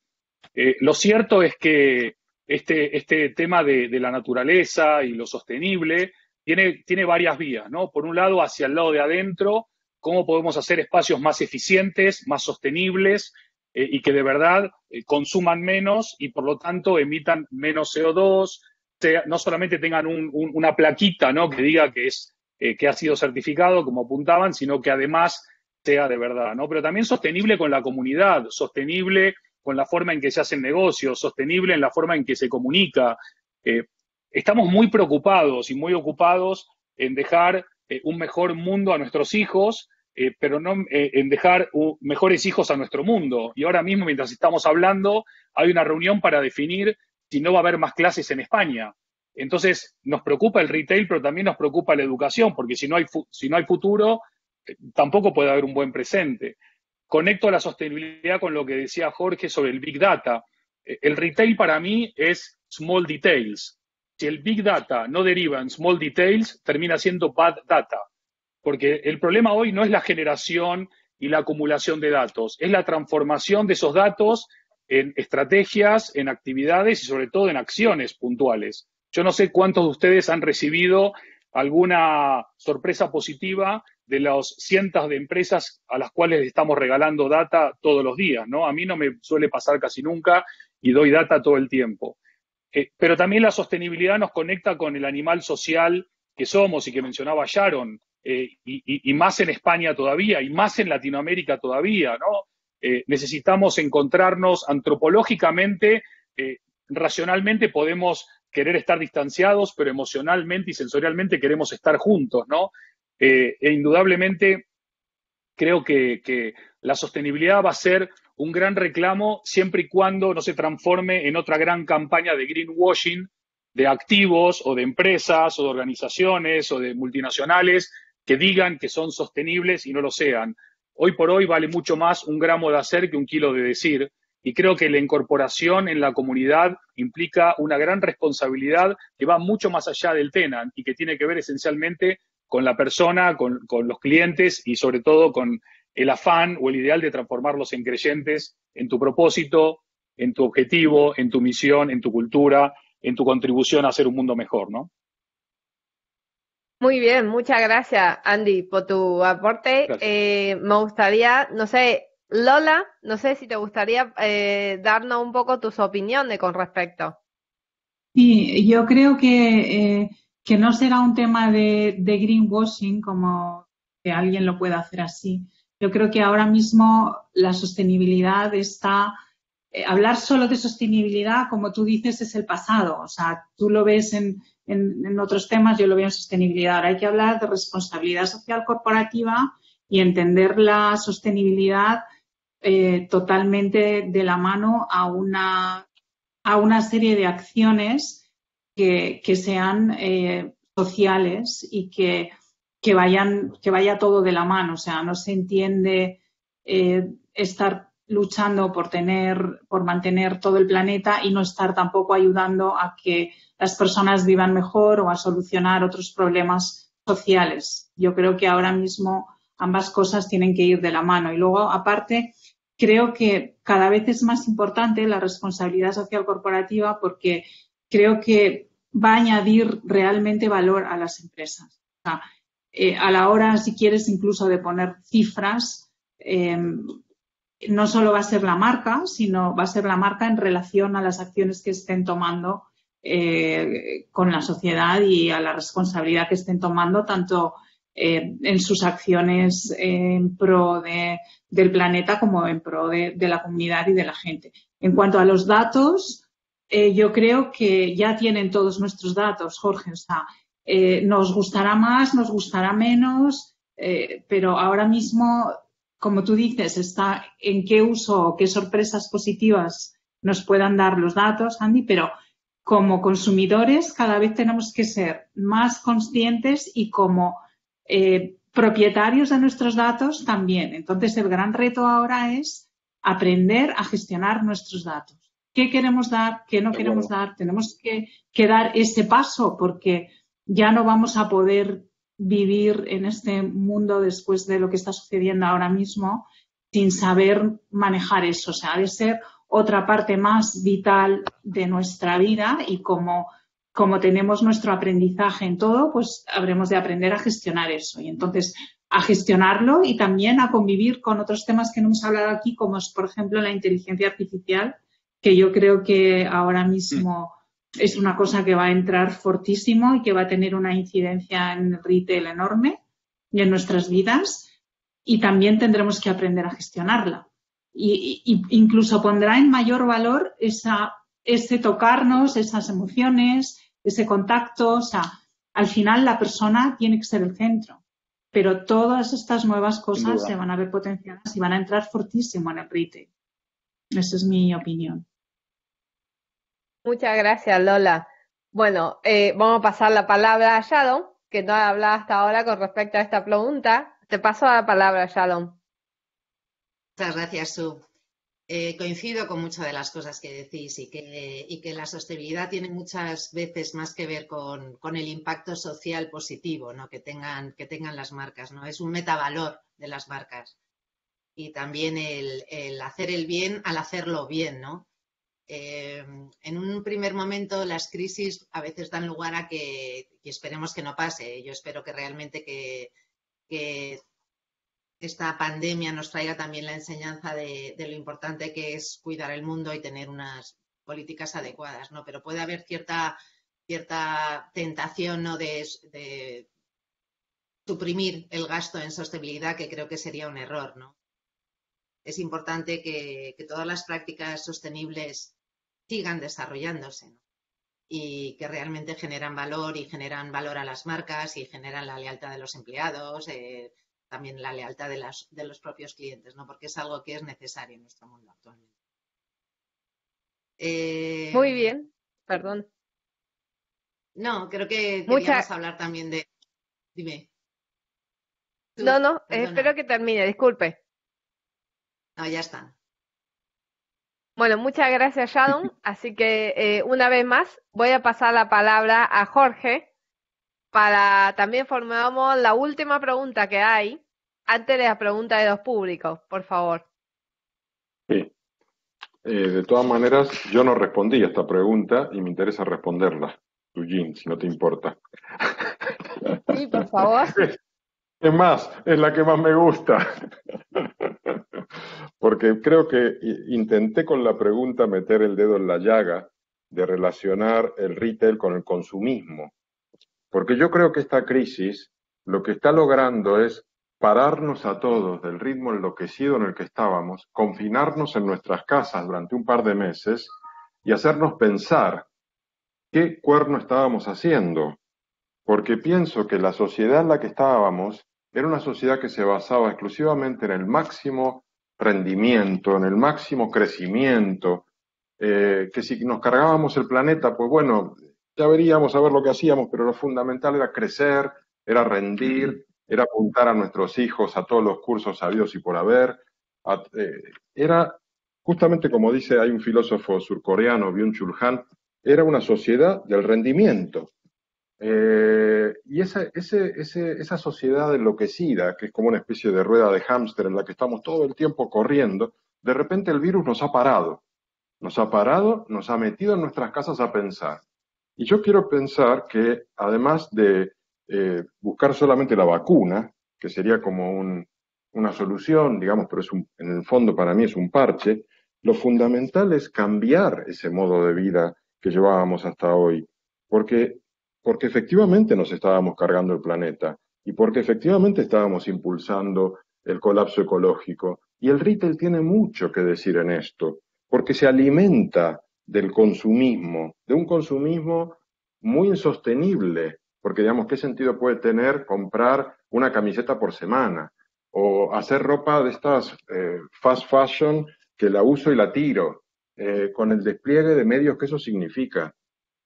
Lo cierto es que este tema de la naturaleza y lo sostenible tiene varias vías, ¿no? Por un lado, hacia el lado de adentro, cómo podemos hacer espacios más eficientes, más sostenibles, y que de verdad consuman menos y por lo tanto emitan menos CO2, no solamente tengan una plaquita, ¿no?, que diga que ha sido certificado, como apuntaban, sino que además sea de verdad, ¿no? Pero también sostenible con la comunidad, sostenible con la forma en que se hacen negocios, sostenible en la forma en que se comunica. Estamos muy preocupados y muy ocupados en dejar un mejor mundo a nuestros hijos, pero no en dejar mejores hijos a nuestro mundo. Y ahora mismo, mientras estamos hablando, hay una reunión para definir si no va a haber más clases en España. Entonces, nos preocupa el retail, pero también nos preocupa la educación, porque si no hay futuro, tampoco puede haber un buen presente. Conecto la sostenibilidad con lo que decía Jorge sobre el Big Data. El retail para mí es small details. Si el Big Data no deriva en small details, termina siendo bad data. Porque el problema hoy no es la generación y la acumulación de datos, es la transformación de esos datos en estrategias, en actividades y sobre todo en acciones puntuales. Yo no sé cuántos de ustedes han recibido alguna sorpresa positiva de las cientos de empresas a las cuales le estamos regalando data todos los días, ¿no? A mí no me suele pasar casi nunca y doy data todo el tiempo. Pero también la sostenibilidad nos conecta con el animal social que somos y que mencionaba Sharon. Y más en España todavía, y más en Latinoamérica todavía, ¿no? Necesitamos encontrarnos antropológicamente, racionalmente podemos querer estar distanciados, pero emocionalmente y sensorialmente queremos estar juntos, ¿no? Indudablemente creo que la sostenibilidad va a ser un gran reclamo siempre y cuando no se transforme en otra gran campaña de greenwashing de activos o de empresas o de organizaciones o de multinacionales que digan que son sostenibles y no lo sean. Hoy por hoy vale mucho más un gramo de hacer que un kilo de decir, y creo que la incorporación en la comunidad implica una gran responsabilidad que va mucho más allá del tenant y que tiene que ver esencialmente con la persona, con los clientes y sobre todo con el afán o el ideal de transformarlos en creyentes en tu propósito, en tu objetivo, en tu misión, en tu cultura, en tu contribución a hacer un mundo mejor, ¿no? Muy bien, muchas gracias, Andy, por tu aporte. Me gustaría, no sé, Lola, no sé si te gustaría darnos un poco tus opiniones con respecto. Sí, yo creo que no será un tema de greenwashing como que alguien lo pueda hacer así. Yo creo que ahora mismo la sostenibilidad está... hablar solo de sostenibilidad, como tú dices, es el pasado. O sea, tú lo ves en otros temas, yo lo veo en sostenibilidad. Ahora hay que hablar de responsabilidad social corporativa y entender la sostenibilidad totalmente de la mano a una serie de acciones que sean sociales y que vaya todo de la mano. O sea, no se entiende estar luchando por mantener todo el planeta y no estar tampoco ayudando a que las personas vivan mejor o a solucionar otros problemas sociales. Yo creo que ahora mismo ambas cosas tienen que ir de la mano. Y luego, aparte, creo que cada vez es más importante la responsabilidad social corporativa porque creo que va a añadir realmente valor a las empresas. O sea, a la hora, si quieres, incluso de poner cifras, no solo va a ser la marca, sino va a ser la marca en relación a las acciones que estén tomando con la sociedad y a la responsabilidad que estén tomando, tanto en sus acciones en pro del planeta como en pro de la comunidad y de la gente. En cuanto a los datos, yo creo que ya tienen todos nuestros datos, Jorge. O sea, nos gustará más, nos gustará menos, pero ahora mismo, como tú dices, está en qué uso o qué sorpresas positivas nos puedan dar los datos, Andy, pero como consumidores cada vez tenemos que ser más conscientes y como propietarios de nuestros datos también. Entonces, el gran reto ahora es aprender a gestionar nuestros datos. ¿Qué queremos dar? ¿Qué no queremos dar? Tenemos que dar ese paso porque ya no vamos a poder vivir en este mundo después de lo que está sucediendo ahora mismo sin saber manejar eso. O sea, ha de ser otra parte más vital de nuestra vida y como tenemos nuestro aprendizaje en todo, pues habremos de aprender a gestionar eso. Y entonces, a gestionarlo y también a convivir con otros temas que no hemos hablado aquí, como es, por ejemplo, la inteligencia artificial, que yo creo que ahora mismo es una cosa que va a entrar fortísimo y que va a tener una incidencia en el retail enorme y en nuestras vidas. Y también tendremos que aprender a gestionarla. Y incluso pondrá en mayor valor ese tocarnos, esas emociones, ese contacto. O sea, al final la persona tiene que ser el centro. Pero todas estas nuevas cosas se van a ver potenciadas y van a entrar fortísimo en el retail. Esa es mi opinión. Muchas gracias, Lola. Bueno, vamos a pasar la palabra a Sharon, que no ha hablado hasta ahora con respecto a esta pregunta. Te paso la palabra, Sharon. Muchas gracias, Sue. Coincido con muchas de las cosas que decís y que la sostenibilidad tiene muchas veces más que ver con el impacto social positivo, ¿no? que tengan las marcas, ¿no? Es un metavalor de las marcas. Y también el hacer el bien al hacerlo bien, ¿no? En un primer momento las crisis a veces dan lugar a que, y esperemos que no pase, yo espero que realmente que esta pandemia nos traiga también la enseñanza de lo importante que es cuidar el mundo y tener unas políticas adecuadas, ¿no? Pero puede haber cierta tentación, ¿no? de suprimir el gasto en sostenibilidad, que creo que sería un error, ¿no? Es importante que todas las prácticas sostenibles sigan desarrollándose, ¿no? Y que realmente generan valor y generan valor a las marcas y generan la lealtad de los empleados, también la lealtad de los propios clientes, ¿no? Porque es algo que es necesario en nuestro mundo actualmente. Muy bien, perdón. No, creo que queríamos hablar también de... Dime. No, espero que termine, disculpe. No, ya está. Bueno, muchas gracias, Sharon. Así que una vez más voy a pasar la palabra a Jorge para también formulamos la última pregunta que hay antes de la pregunta de los públicos, por favor. Sí. De todas maneras, yo no respondí a esta pregunta y me interesa responderla, Eugene, si no te importa. Sí, por favor. Es más, es la que más me gusta. Porque creo que intenté con la pregunta meter el dedo en la llaga de relacionar el retail con el consumismo. Porque yo creo que esta crisis lo que está logrando es pararnos a todos del ritmo enloquecido en el que estábamos, confinarnos en nuestras casas durante un par de meses y hacernos pensar qué cuerno estábamos haciendo. Porque pienso que la sociedad en la que estábamos era una sociedad que se basaba exclusivamente en el máximo rendimiento, en el máximo crecimiento, que si nos cargábamos el planeta, pues bueno, ya veríamos a ver lo que hacíamos, pero lo fundamental era crecer, era rendir, era apuntar a nuestros hijos a todos los cursos habidos y por haber, Era justamente como dice, hay un filósofo surcoreano, Byung-Chul Han, era una sociedad del rendimiento. Y esa sociedad enloquecida, que es como una especie de rueda de hámster en la que estamos todo el tiempo corriendo, de repente el virus nos ha parado, nos ha metido en nuestras casas a pensar. Y yo quiero pensar que además de buscar solamente la vacuna, que sería como una solución, digamos, pero en el fondo para mí es un parche, lo fundamental es cambiar ese modo de vida que llevábamos hasta hoy, porque, porque efectivamente nos estábamos cargando el planeta y porque efectivamente estábamos impulsando el colapso ecológico. Y el retail tiene mucho que decir en esto, porque se alimenta del consumismo, de un consumismo muy insostenible, porque digamos, ¿qué sentido puede tener comprar una camiseta por semana? O hacer ropa de estas fast fashion que la uso y la tiro, con el despliegue de medios que eso significa.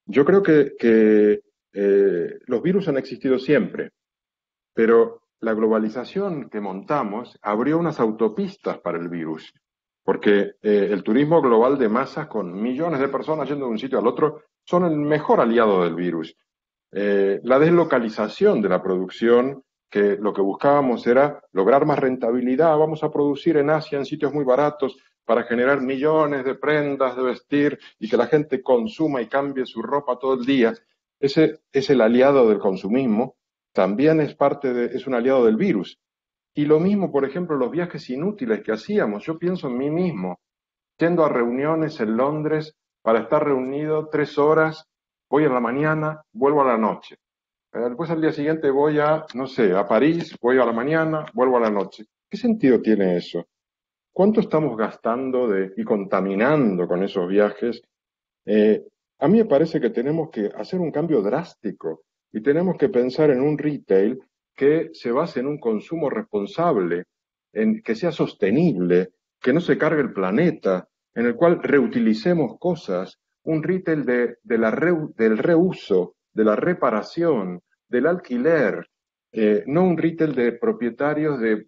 Yo creo que los virus han existido siempre, pero la globalización que montamos abrió unas autopistas para el virus, porque el turismo global de masas con millones de personas yendo de un sitio al otro son el mejor aliado del virus. La deslocalización de la producción, que lo que buscábamos era lograr más rentabilidad, vamos a producir en Asia en sitios muy baratos para generar millones de prendas de vestir y que la gente consuma y cambie su ropa todo el día. Ese es el aliado del consumismo, también es un aliado del virus. Y lo mismo, por ejemplo, los viajes inútiles que hacíamos. Yo pienso en mí mismo, yendo a reuniones en Londres para estar reunido 3 horas, voy a la mañana, vuelvo a la noche. Después al día siguiente voy no sé, a París, voy a la mañana, vuelvo a la noche. ¿Qué sentido tiene eso? ¿Cuánto estamos gastando y contaminando con esos viajes? Eh, a mí me parece que tenemos que hacer un cambio drástico y tenemos que pensar en un retail que se base en un consumo responsable, en que sea sostenible, que no se cargue el planeta, en el cual reutilicemos cosas, un retail del reuso, de la reparación, del alquiler, no un retail de propietarios de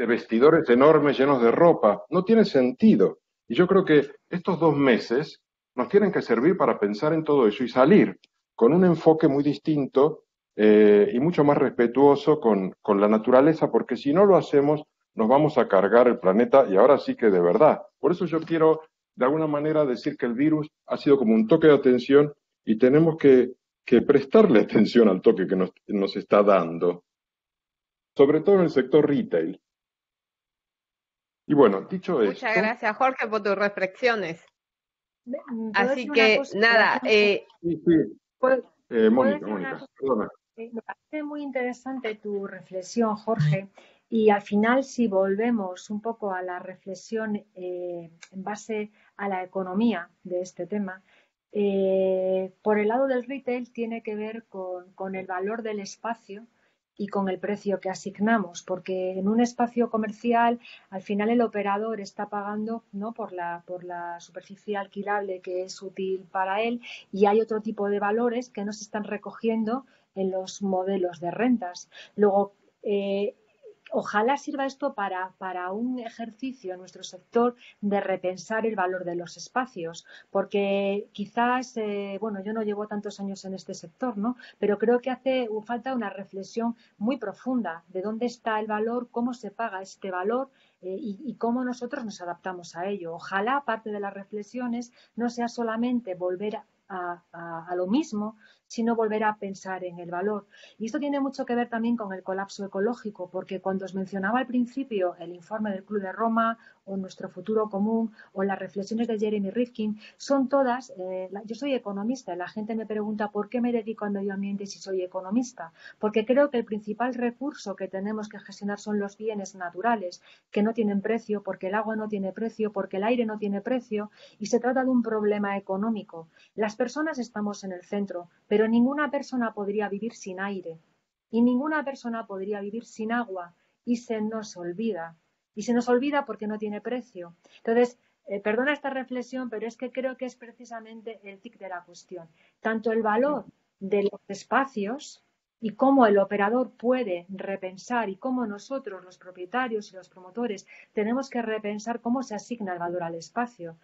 vestidores enormes llenos de ropa. No tiene sentido. Y yo creo que estos 2 meses nos tienen que servir para pensar en todo eso y salir con un enfoque muy distinto y mucho más respetuoso con la naturaleza, porque si no lo hacemos, nos vamos a cargar el planeta y ahora sí que de verdad. Por eso yo quiero, de alguna manera, decir que el virus ha sido como un toque de atención y tenemos que prestarle atención al toque que nos está dando, sobre todo en el sector retail. Y bueno, dicho Muchas esto... gracias, Jorge, por tus reflexiones. ¿Puedo Así decir una que, cosa? nada, Sí, sí. ¿Puedo Mónica, decir una cosa? perdona. Me parece muy interesante tu reflexión, Jorge, y al final, si volvemos un poco a la reflexión en base a la economía de este tema, por el lado del retail tiene que ver con el valor del espacio y con el precio que asignamos, porque en un espacio comercial al final el operador está pagando, ¿no?, por la superficie alquilable que es útil para él, y hay otro tipo de valores que no se están recogiendo en los modelos de rentas. Luego, ojalá sirva esto para un ejercicio en nuestro sector de repensar el valor de los espacios, porque quizás, bueno, yo no llevo tantos años en este sector, ¿no?, pero creo que hace falta una reflexión muy profunda de dónde está el valor, cómo se paga este valor y cómo nosotros nos adaptamos a ello. Ojalá parte de las reflexiones no sea solamente volver a lo mismo, sino volver a pensar en el valor. Y esto tiene mucho que ver también con el colapso ecológico, porque cuando os mencionaba al principio el informe del Club de Roma o Nuestro Futuro Común o las reflexiones de Jeremy Rifkin, son todas, yo soy economista y la gente me pregunta por qué me dedico al medio ambiente si soy economista, porque creo que el principal recurso que tenemos que gestionar son los bienes naturales, que no tienen precio, porque el agua no tiene precio, porque el aire no tiene precio, y se trata de un problema económico. Las personas estamos en el centro, pero ninguna persona podría vivir sin aire y ninguna persona podría vivir sin agua, y se nos olvida. Y se nos olvida porque no tiene precio. Entonces, perdona esta reflexión, pero es que creo que es precisamente el tic de la cuestión. Tanto el valor de los espacios y cómo el operador puede repensar y cómo nosotros, los propietarios y los promotores, tenemos que repensar cómo se asigna el valor al espacio.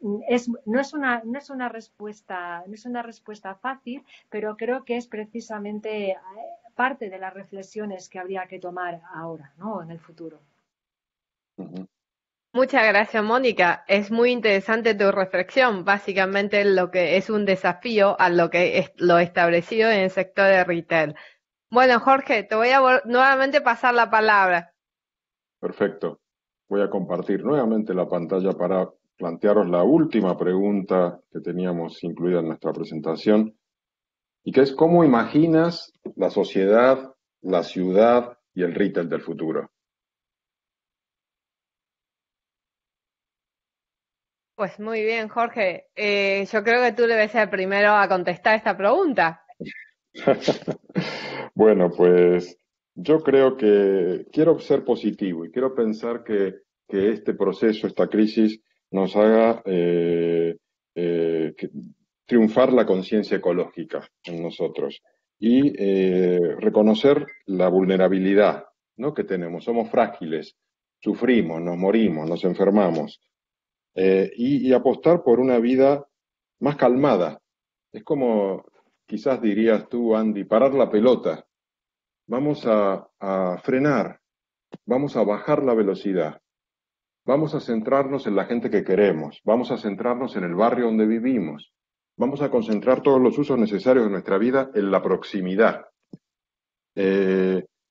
No es una respuesta fácil, pero creo que es precisamente parte de las reflexiones que habría que tomar ahora, ¿no? En el futuro. Muchas gracias, Mónica. Es muy interesante tu reflexión. Básicamente lo que es un desafío a lo que es lo establecido en el sector de retail. Bueno, Jorge, te voy a nuevamente pasar la palabra. Perfecto. Voy a compartir nuevamente la pantalla para plantearos la última pregunta que teníamos incluida en nuestra presentación, y que es: ¿cómo imaginas la sociedad, la ciudad y el retail del futuro? Pues muy bien, Jorge. Yo creo que tú debes ser el primero a contestar esta pregunta. Bueno, pues yo creo que quiero ser positivo y quiero pensar que este proceso, esta crisis, nos haga triunfar la conciencia ecológica en nosotros y reconocer la vulnerabilidad, ¿no?, que tenemos. Somos frágiles, sufrimos, nos morimos, nos enfermamos, y apostar por una vida más calmada. Es como, quizás dirías tú, Andy, parar la pelota. Vamos a frenar, vamos a bajar la velocidad, vamos a centrarnos en la gente que queremos, vamos a centrarnos en el barrio donde vivimos, vamos a concentrar todos los usos necesarios de nuestra vida en la proximidad.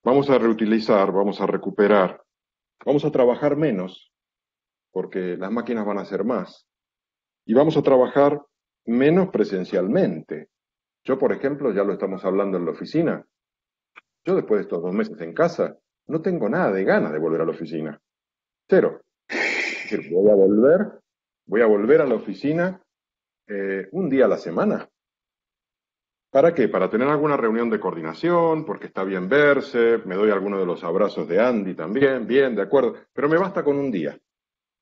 Vamos a reutilizar, vamos a recuperar, vamos a trabajar menos, porque las máquinas van a hacer más, y vamos a trabajar menos presencialmente. Yo, por ejemplo, ya lo estamos hablando en la oficina. Yo, después de estos 2 meses en casa, no tengo nada de ganas de volver a la oficina. Cero. Es decir, voy a volver a la oficina un día a la semana. ¿Para qué? Para tener alguna reunión de coordinación, porque está bien verse, me doy alguno de los abrazos de Andy también, bien, de acuerdo, pero me basta con un día.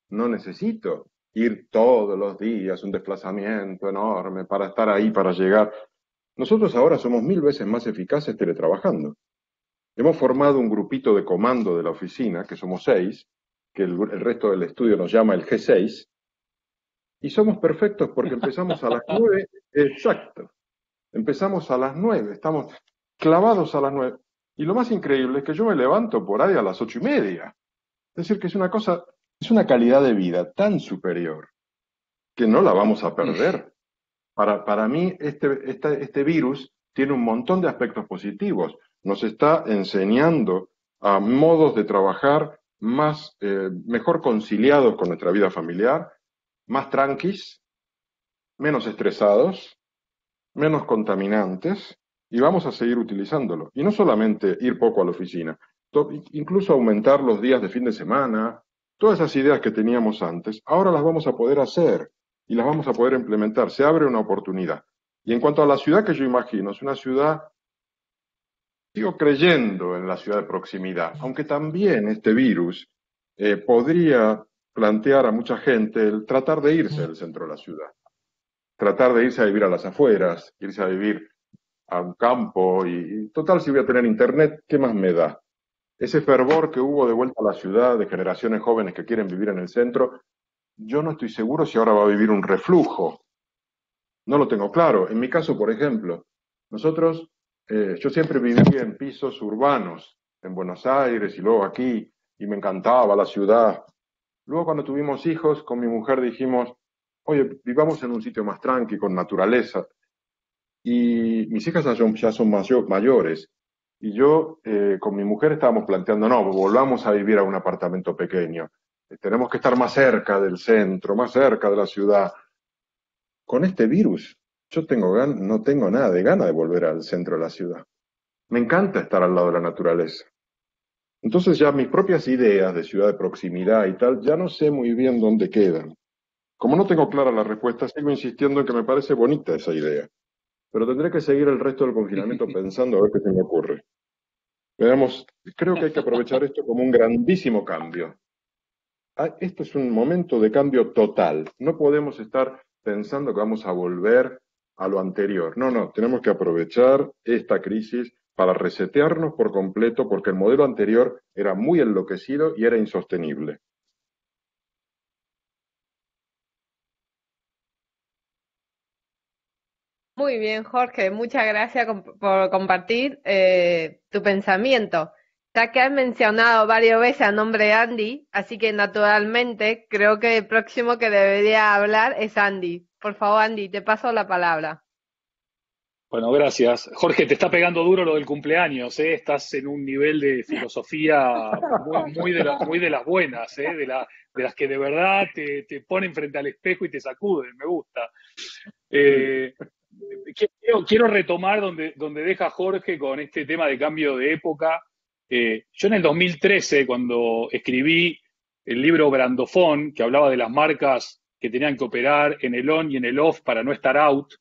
No necesito ir todos los días, un desplazamiento enorme para estar ahí, para llegar. Nosotros ahora somos 1000 veces más eficaces teletrabajando. Hemos formado un grupito de comando de la oficina, que somos 6, que el resto del estudio nos llama el G6, y somos perfectos porque empezamos a las 9, exacto, empezamos a las 9, estamos clavados a las 9, y lo más increíble es que yo me levanto por ahí a las 8:30, es decir, que es una cosa, es una calidad de vida tan superior, que no la vamos a perder. Para mí, este virus tiene un montón de aspectos positivos. Nos está enseñando a modos de trabajar más, mejor conciliados con nuestra vida familiar, más tranquis, menos estresados, menos contaminantes, y vamos a seguir utilizándolo. Y no solamente ir poco a la oficina, incluso aumentar los días de fin de semana, todas esas ideas que teníamos antes, ahora las vamos a poder hacer y las vamos a poder implementar. Se abre una oportunidad. Y en cuanto a la ciudad que yo imagino, es una ciudad, sigo creyendo en la ciudad de proximidad, aunque también este virus podría plantear a mucha gente el tratar de irse del centro de la ciudad, tratar de irse a vivir a las afueras, irse a vivir a un campo, y total, si voy a tener internet, ¿qué más me da? Ese fervor que hubo de vuelta a la ciudad, de generaciones jóvenes que quieren vivir en el centro, yo no estoy seguro si ahora va a vivir un reflujo. No lo tengo claro. En mi caso, por ejemplo, nosotros, yo siempre viví en pisos urbanos, en Buenos Aires y luego aquí, y me encantaba la ciudad. Luego, cuando tuvimos hijos, con mi mujer dijimos, oye, vivamos en un sitio más tranqui, con naturaleza. Y mis hijas ya son mayores. Y yo, con mi mujer, estábamos planteando, no, volvamos a vivir a un apartamento pequeño. Tenemos que estar más cerca del centro, más cerca de la ciudad. Con este virus, yo no tengo nada de ganas de volver al centro de la ciudad. Me encanta estar al lado de la naturaleza. Entonces ya mis propias ideas de ciudad de proximidad y tal, ya no sé muy bien dónde quedan. Como no tengo clara la respuesta, sigo insistiendo en que me parece bonita esa idea. Pero tendré que seguir el resto del confinamiento pensando a ver qué se me ocurre. Veamos, creo que hay que aprovechar esto como un grandísimo cambio. Esto es un momento de cambio total. No podemos estar pensando que vamos a volver a lo anterior. No, tenemos que aprovechar esta crisis para resetearnos por completo, porque el modelo anterior era muy enloquecido y era insostenible. Muy bien, Jorge, muchas gracias por compartir tu pensamiento. Ya que has mencionado varias veces a nombre de Andy, así que naturalmente creo que el próximo que debería hablar es Andy. Por favor, Andy, te paso la palabra. Bueno, gracias. Jorge, te está pegando duro lo del cumpleaños, ¿eh? Estás en un nivel de filosofía muy de las buenas, ¿eh? De las que de verdad te ponen frente al espejo y te sacuden, me gusta. Eh, quiero retomar donde deja Jorge con este tema de cambio de época. Yo en el 2013, cuando escribí el libro Brandofón, que hablaba de las marcas que tenían que operar en el on y en el off para no estar out,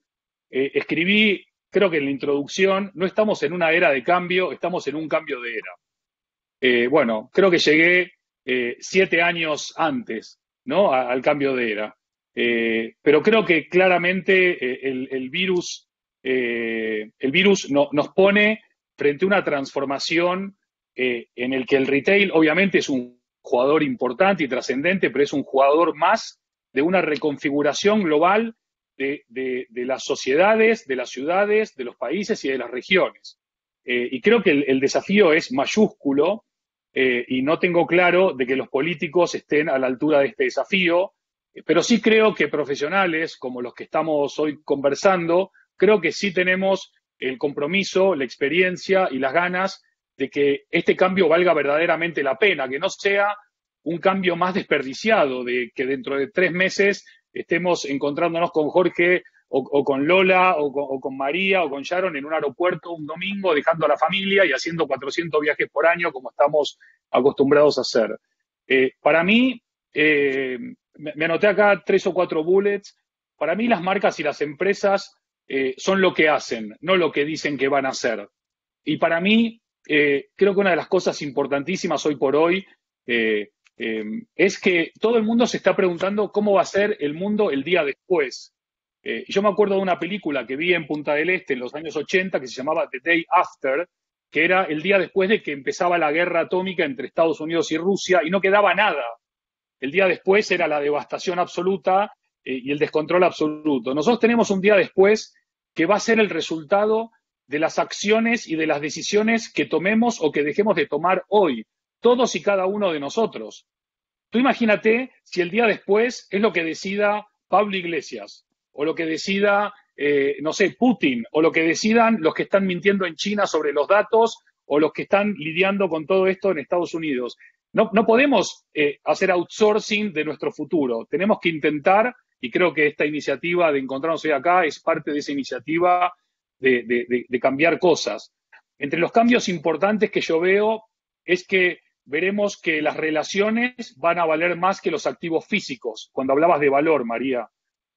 escribí, creo que en la introducción, no estamos en una era de cambio, estamos en un cambio de era. Bueno, creo que llegué 7 años antes, ¿no? Al cambio de era. Pero creo que claramente el virus nos pone frente a una transformación en el que el retail obviamente es un jugador importante y trascendente, pero es un jugador más de una reconfiguración global de las sociedades, de las ciudades, de los países y de las regiones. Y creo que el desafío es mayúsculo y no tengo claro de que los políticos estén a la altura de este desafío, pero sí creo que profesionales como los que estamos hoy conversando, creo que sí tenemos el compromiso, la experiencia y las ganas de que este cambio valga verdaderamente la pena, que no sea un cambio más desperdiciado, de que dentro de 3 meses estemos encontrándonos con Jorge o con Lola o con María o con Sharon en un aeropuerto un domingo, dejando a la familia y haciendo 400 viajes por año como estamos acostumbrados a hacer. Para mí, me anoté acá 3 o 4 bullets. Para mí las marcas y las empresas son lo que hacen, no lo que dicen que van a hacer. Y para mí, creo que una de las cosas importantísimas hoy por hoy es que todo el mundo se está preguntando cómo va a ser el mundo el día después. Yo me acuerdo de una película que vi en Punta del Este en los años 80 que se llamaba The Day After, que era el día después de que empezaba la guerra atómica entre Estados Unidos y Rusia y no quedaba nada. El día después era la devastación absoluta y el descontrol absoluto. Nosotros tenemos un día después que va a ser el resultado de las acciones y de las decisiones que tomemos o que dejemos de tomar hoy, todos y cada uno de nosotros. Tú imagínate si el día después es lo que decida Pablo Iglesias, o lo que decida, no sé, Putin, o lo que decidan los que están mintiendo en China sobre los datos, o los que están lidiando con todo esto en Estados Unidos. No podemos hacer outsourcing de nuestro futuro. Tenemos que intentar, y creo que esta iniciativa de encontrarnos hoy acá es parte de esa iniciativa de cambiar cosas. Entre los cambios importantes que yo veo es que veremos que las relaciones van a valer más que los activos físicos. Cuando hablabas de valor, María,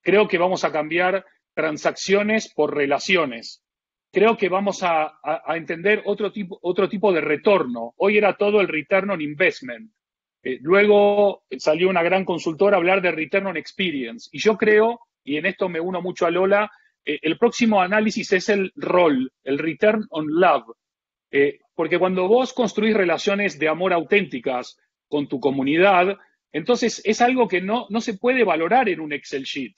creo que vamos a cambiar transacciones por relaciones. Creo que vamos a entender otro tipo de retorno. Hoy era todo el return on investment. Luego salió una gran consultora a hablar de return on experience. Y yo creo, y en esto me uno mucho a Lola, el próximo análisis es el rol, el return on love. Porque cuando vos construís relaciones de amor auténticas con tu comunidad, entonces es algo que no se puede valorar en un Excel sheet.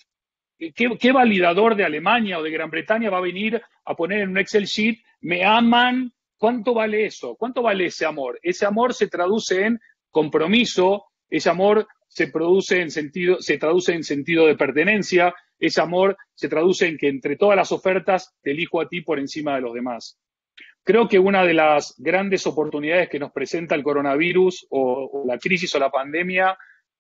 ¿Qué validador de Alemania o de Gran Bretaña va a venir a poner en un Excel sheet, me aman? ¿Cuánto vale eso? ¿Cuánto vale ese amor? Ese amor se traduce en compromiso, ese amor se traduce en sentido de pertenencia, ese amor se traduce en que entre todas las ofertas te elijo a ti por encima de los demás. Creo que una de las grandes oportunidades que nos presenta el coronavirus o la crisis o la pandemia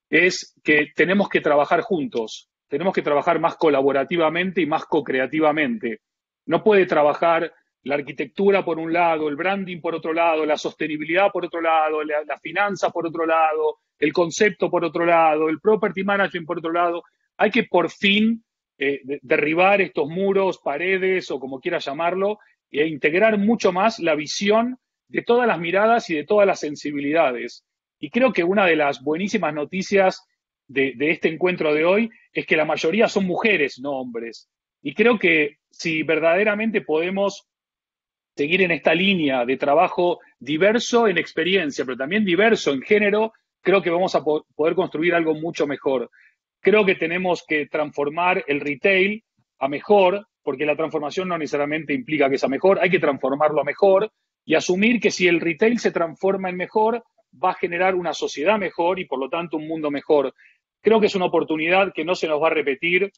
es que tenemos que trabajar juntos, tenemos que trabajar más colaborativamente y más co-creativamente. No puede trabajar la arquitectura por un lado, el branding por otro lado, la sostenibilidad por otro lado, la finanza por otro lado, el concepto por otro lado, el property management por otro lado. Hay que por fin derribar estos muros, paredes o como quieras llamarlo, e integrar mucho más la visión de todas las miradas y de todas las sensibilidades. Y creo que una de las buenísimas noticias de este encuentro de hoy es que la mayoría son mujeres, no hombres. Y creo que si verdaderamente podemos seguir en esta línea de trabajo diverso en experiencia, pero también diverso en género, creo que vamos a poder construir algo mucho mejor. Creo que tenemos que transformar el retail a mejor, porque la transformación no necesariamente implica que sea mejor, hay que transformarlo a mejor y asumir que si el retail se transforma en mejor, va a generar una sociedad mejor y por lo tanto un mundo mejor. Creo que es una oportunidad que no se nos va a repetir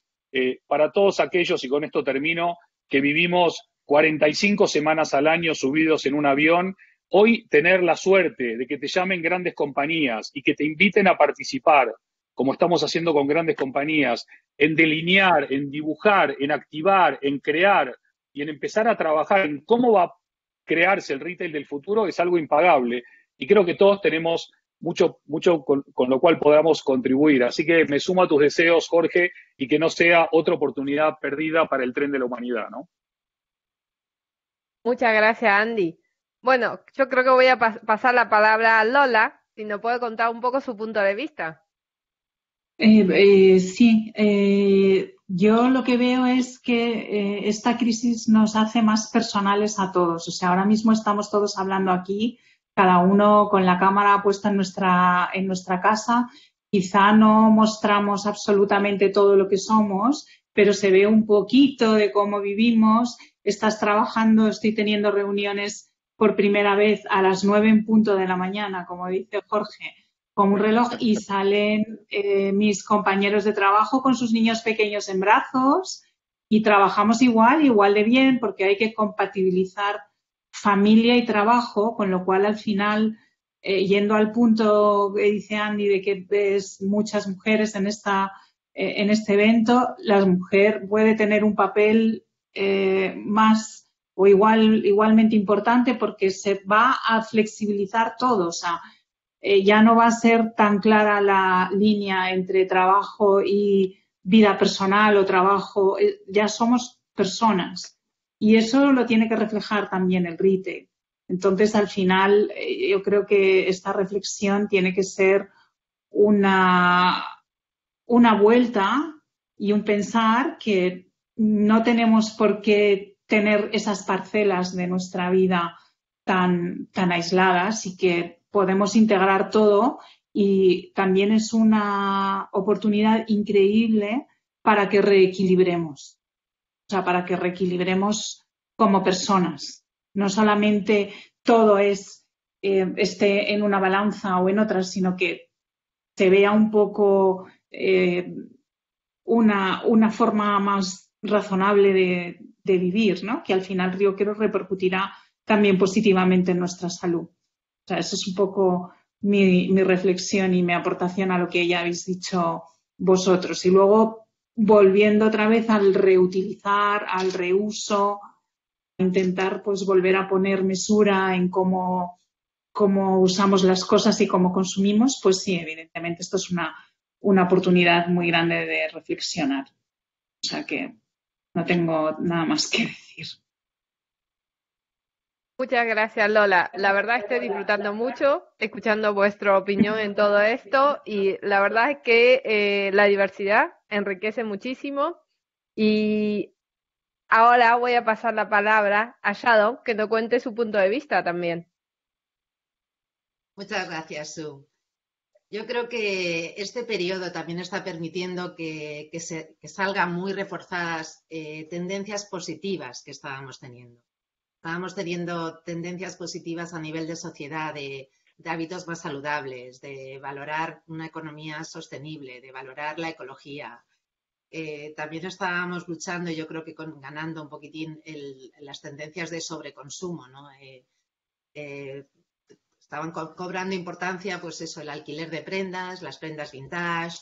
para todos aquellos, y con esto termino, que vivimos 45 semanas al año subidos en un avión. Hoy tener la suerte de que te llamen grandes compañías y que te inviten a participar, como estamos haciendo con grandes compañías, en delinear, en dibujar, en activar, en crear y en empezar a trabajar en cómo va a crearse el retail del futuro, es algo impagable. Y creo que todos tenemos mucho con lo cual podamos contribuir. Así que me sumo a tus deseos, Jorge, y que no sea otra oportunidad perdida para el tren de la humanidad, ¿no? Muchas gracias, Andy. Bueno, yo creo que voy a pasar la palabra a Lola, si nos puede contar un poco su punto de vista. Sí, yo lo que veo es que esta crisis nos hace más personales a todos. O sea, ahora mismo estamos todos hablando aquí, cada uno con la cámara puesta en nuestra casa. Quizá no mostramos absolutamente todo lo que somos, pero se ve un poquito de cómo vivimos. Estás trabajando, estoy teniendo reuniones por primera vez a las 9 en punto de la mañana, como dice Jorge, con un reloj, y salen mis compañeros de trabajo con sus niños pequeños en brazos y trabajamos igual de bien, porque hay que compatibilizar familia y trabajo, con lo cual al final, yendo al punto que dice Andy de que ves muchas mujeres en este evento, la mujer puede tener un papel más o igualmente importante, porque se va a flexibilizar todo. O sea, ya no va a ser tan clara la línea entre trabajo y vida personal o trabajo. Ya somos personas. Y eso lo tiene que reflejar también el retail. Entonces, al final, yo creo que esta reflexión tiene que ser una vuelta y un pensar que no tenemos por qué tener esas parcelas de nuestra vida tan aisladas, y que podemos integrar todo, y también es una oportunidad increíble para que reequilibremos. O sea, para que reequilibremos como personas. No solamente todo esté en una balanza o en otra, sino que se vea un poco una forma más razonable de vivir, ¿no? Que al final yo creo repercutirá también positivamente en nuestra salud. O sea, eso es un poco mi reflexión y mi aportación a lo que ya habéis dicho vosotros. Y luego, volviendo otra vez al reutilizar, al reuso, intentar pues volver a poner mesura en cómo usamos las cosas y cómo consumimos, pues sí, evidentemente esto es una oportunidad muy grande de reflexionar. O sea que no tengo nada más que decir. Muchas gracias, Lola. La verdad estoy disfrutando mucho escuchando vuestra opinión en todo esto, y la verdad es que la diversidad enriquece muchísimo. Y ahora voy a pasar la palabra a Shadow, que nos cuente su punto de vista también. Muchas gracias, Sue. Yo creo que este periodo también está permitiendo que salgan muy reforzadas tendencias positivas que estábamos teniendo. Estábamos teniendo tendencias positivas a nivel de sociedad, de hábitos más saludables, de valorar una economía sostenible, de valorar la ecología. También estábamos luchando, yo creo que ganando un poquitín las tendencias de sobreconsumo, ¿no? Estaban cobrando importancia, pues eso, el alquiler de prendas, las prendas vintage.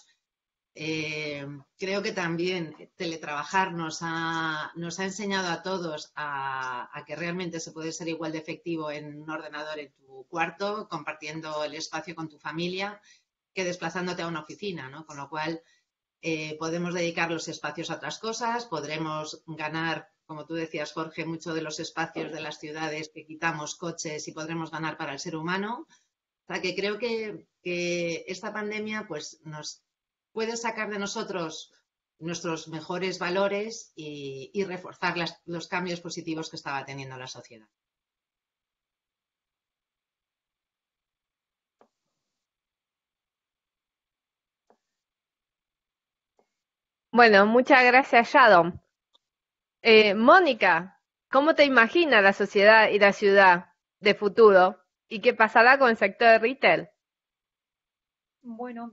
Creo que también teletrabajar nos ha enseñado a todos a que realmente se puede ser igual de efectivo en un ordenador en tu cuarto, compartiendo el espacio con tu familia, que desplazándote a una oficina, ¿no? Con lo cual podemos dedicar los espacios a otras cosas, podremos ganar, como tú decías, Jorge, mucho de los espacios de las ciudades que quitamos coches, y podremos ganar para el ser humano. O sea, que creo que esta pandemia pues nos puede sacar de nosotros nuestros mejores valores y reforzar los cambios positivos que estaba teniendo la sociedad. Bueno, muchas gracias, Sharon. Mónica, ¿cómo te imaginas la sociedad y la ciudad de futuro? ¿Y qué pasará con el sector de retail? Bueno,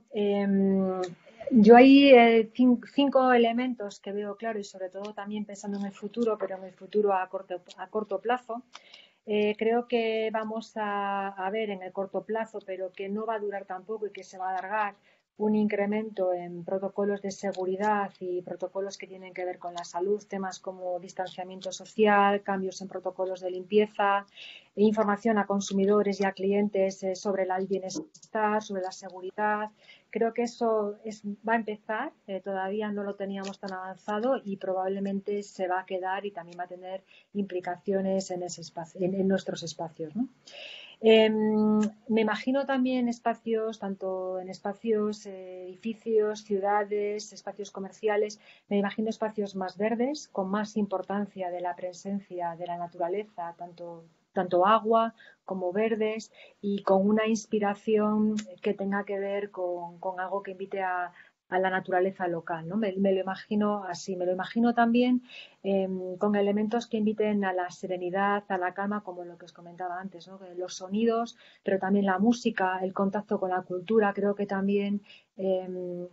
yo hay 5 elementos que veo claro y sobre todo también pensando en el futuro, pero en el futuro a corto plazo. Creo que vamos a ver en el corto plazo, pero que no va a durar tampoco y que se va a alargar, un incremento en protocolos de seguridad y protocolos que tienen que ver con la salud, temas como distanciamiento social, cambios en protocolos de limpieza, información a consumidores y a clientes sobre el bienestar, sobre la seguridad. Creo que eso va a empezar, todavía no lo teníamos tan avanzado y probablemente se va a quedar y también va a tener implicaciones en ese espacio, en nuestros espacios, ¿no? Me imagino también espacios, tanto en espacios, edificios, ciudades, espacios comerciales, me imagino espacios más verdes, con más importancia de la presencia de la naturaleza, tanto agua como verdes, y con una inspiración que tenga que ver con algo que invite a la naturaleza local, ¿no? Me lo imagino así, me lo imagino también con elementos que inviten a la serenidad, a la calma, como lo que os comentaba antes, ¿no? Los sonidos, pero también la música, el contacto con la cultura. Creo que también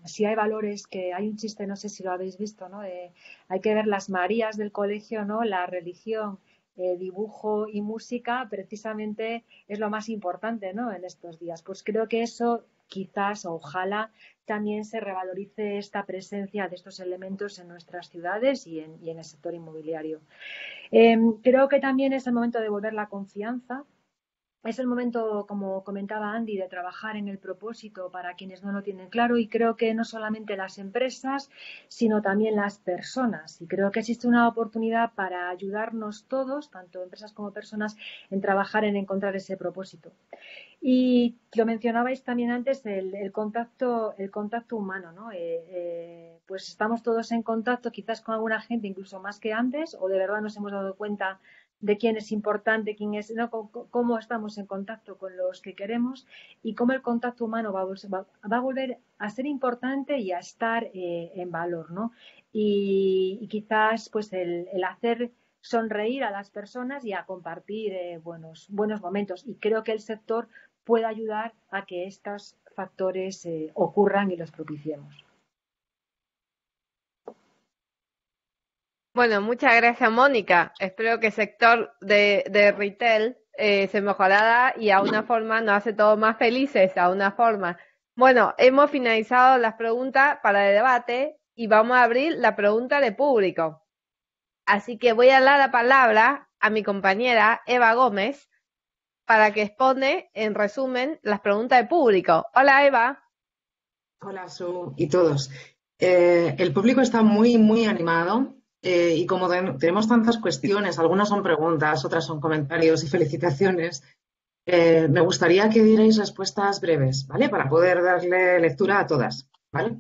si hay valores, que hay un chiste, no sé si lo habéis visto, ¿no? Hay que ver las Marías del colegio, ¿no? La religión, dibujo y música precisamente es lo más importante, ¿no? En estos días. Pues creo que eso quizás, ojalá, también se revalorice esta presencia de estos elementos en nuestras ciudades y en el sector inmobiliario. Creo que también es el momento de devolver la confianza. Es el momento, como comentaba Andy, de trabajar en el propósito para quienes no lo tienen claro, y creo que no solamente las empresas, sino también las personas. Y creo que existe una oportunidad para ayudarnos todos, tanto empresas como personas, en trabajar en encontrar ese propósito. Y lo mencionabais también antes, el contacto humano, ¿no? Pues estamos todos en contacto quizás con alguna gente, incluso más que antes, o de verdad nos hemos dado cuenta de quién es importante, quién es, ¿no? Cómo estamos en contacto con los que queremos y cómo el contacto humano va a volver a ser importante y a estar en valor, ¿no? Y quizás pues el hacer sonreír a las personas y a compartir buenos momentos. Y creo que el sector puede ayudar a que estos factores ocurran y los propiciemos. Bueno, muchas gracias, Mónica. Espero que el sector de retail se mejorará y a una forma nos hace todos más felices, a una forma. Bueno, hemos finalizado las preguntas para el debate y vamos a abrir la pregunta de público. Así que voy a dar la palabra a mi compañera Eva Gómez para que expone, en resumen, las preguntas de público. Hola, Eva. Hola, Su y todos. El público está muy, muy animado y como tenemos tantas cuestiones, algunas son preguntas, otras son comentarios y felicitaciones, me gustaría que dierais respuestas breves, ¿vale? Para poder darle lectura a todas, ¿vale?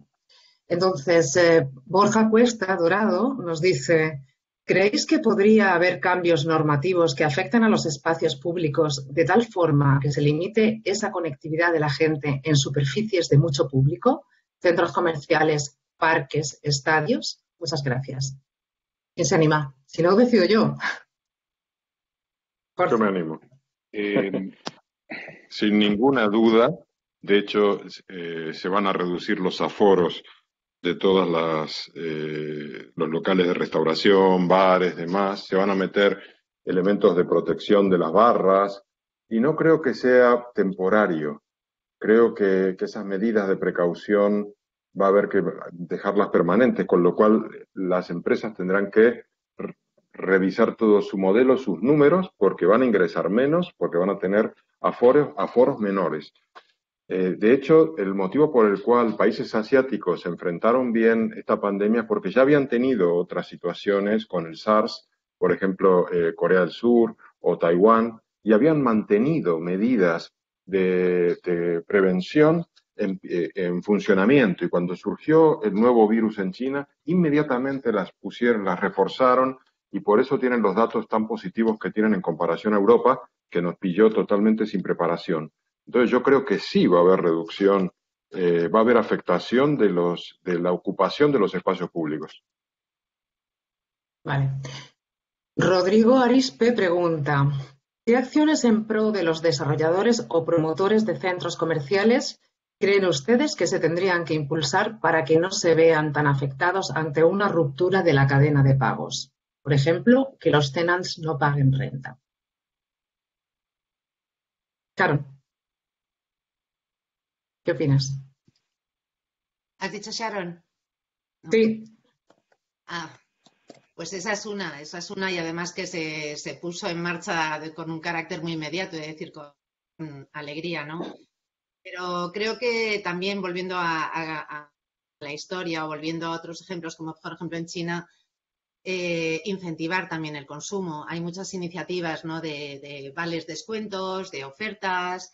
Entonces, Borja Cuesta Dorado nos dice: ¿creéis que podría haber cambios normativos que afecten a los espacios públicos de tal forma que se limite esa conectividad de la gente en superficies de mucho público, centros comerciales, parques, estadios? Muchas gracias. ¿Quién se anima? Si no, decido yo. Yo me animo. Sin ninguna duda, de hecho, se van a reducir los aforos de todos los locales de restauración, bares, demás. Se van a meter elementos de protección de las barras y no creo que sea temporario. Creo que esas medidas de precaución va a haber que dejarlas permanentes, con lo cual las empresas tendrán que revisar todo su modelo, sus números, porque van a ingresar menos, porque van a tener aforos menores. De hecho, el motivo por el cual países asiáticos se enfrentaron bien esta pandemia es porque ya habían tenido otras situaciones con el SARS, por ejemplo, Corea del Sur o Taiwán, y habían mantenido medidas de prevención en funcionamiento. Y cuando surgió el nuevo virus en China, inmediatamente las pusieron, las reforzaron, y por eso tienen los datos tan positivos que tienen en comparación a Europa, que nos pilló totalmente sin preparación. Entonces yo creo que sí va a haber reducción, va a haber afectación de la ocupación de los espacios públicos. Vale. Rodrigo Arispe pregunta, ¿qué acciones en pro de los desarrolladores o promotores de centros comerciales creen ustedes que se tendrían que impulsar para que no se vean tan afectados ante una ruptura de la cadena de pagos? Por ejemplo, que los tenants no paguen renta. Sharon, ¿qué opinas? ¿Has dicho Sharon? No. Sí. Ah, pues esa es una y además que se puso en marcha con un carácter muy inmediato, es decir, con alegría, ¿no? Pero creo que también volviendo a la historia o volviendo a otros ejemplos, como por ejemplo en China, incentivar también el consumo. Hay muchas iniciativas, ¿no? de vales descuentos, de ofertas.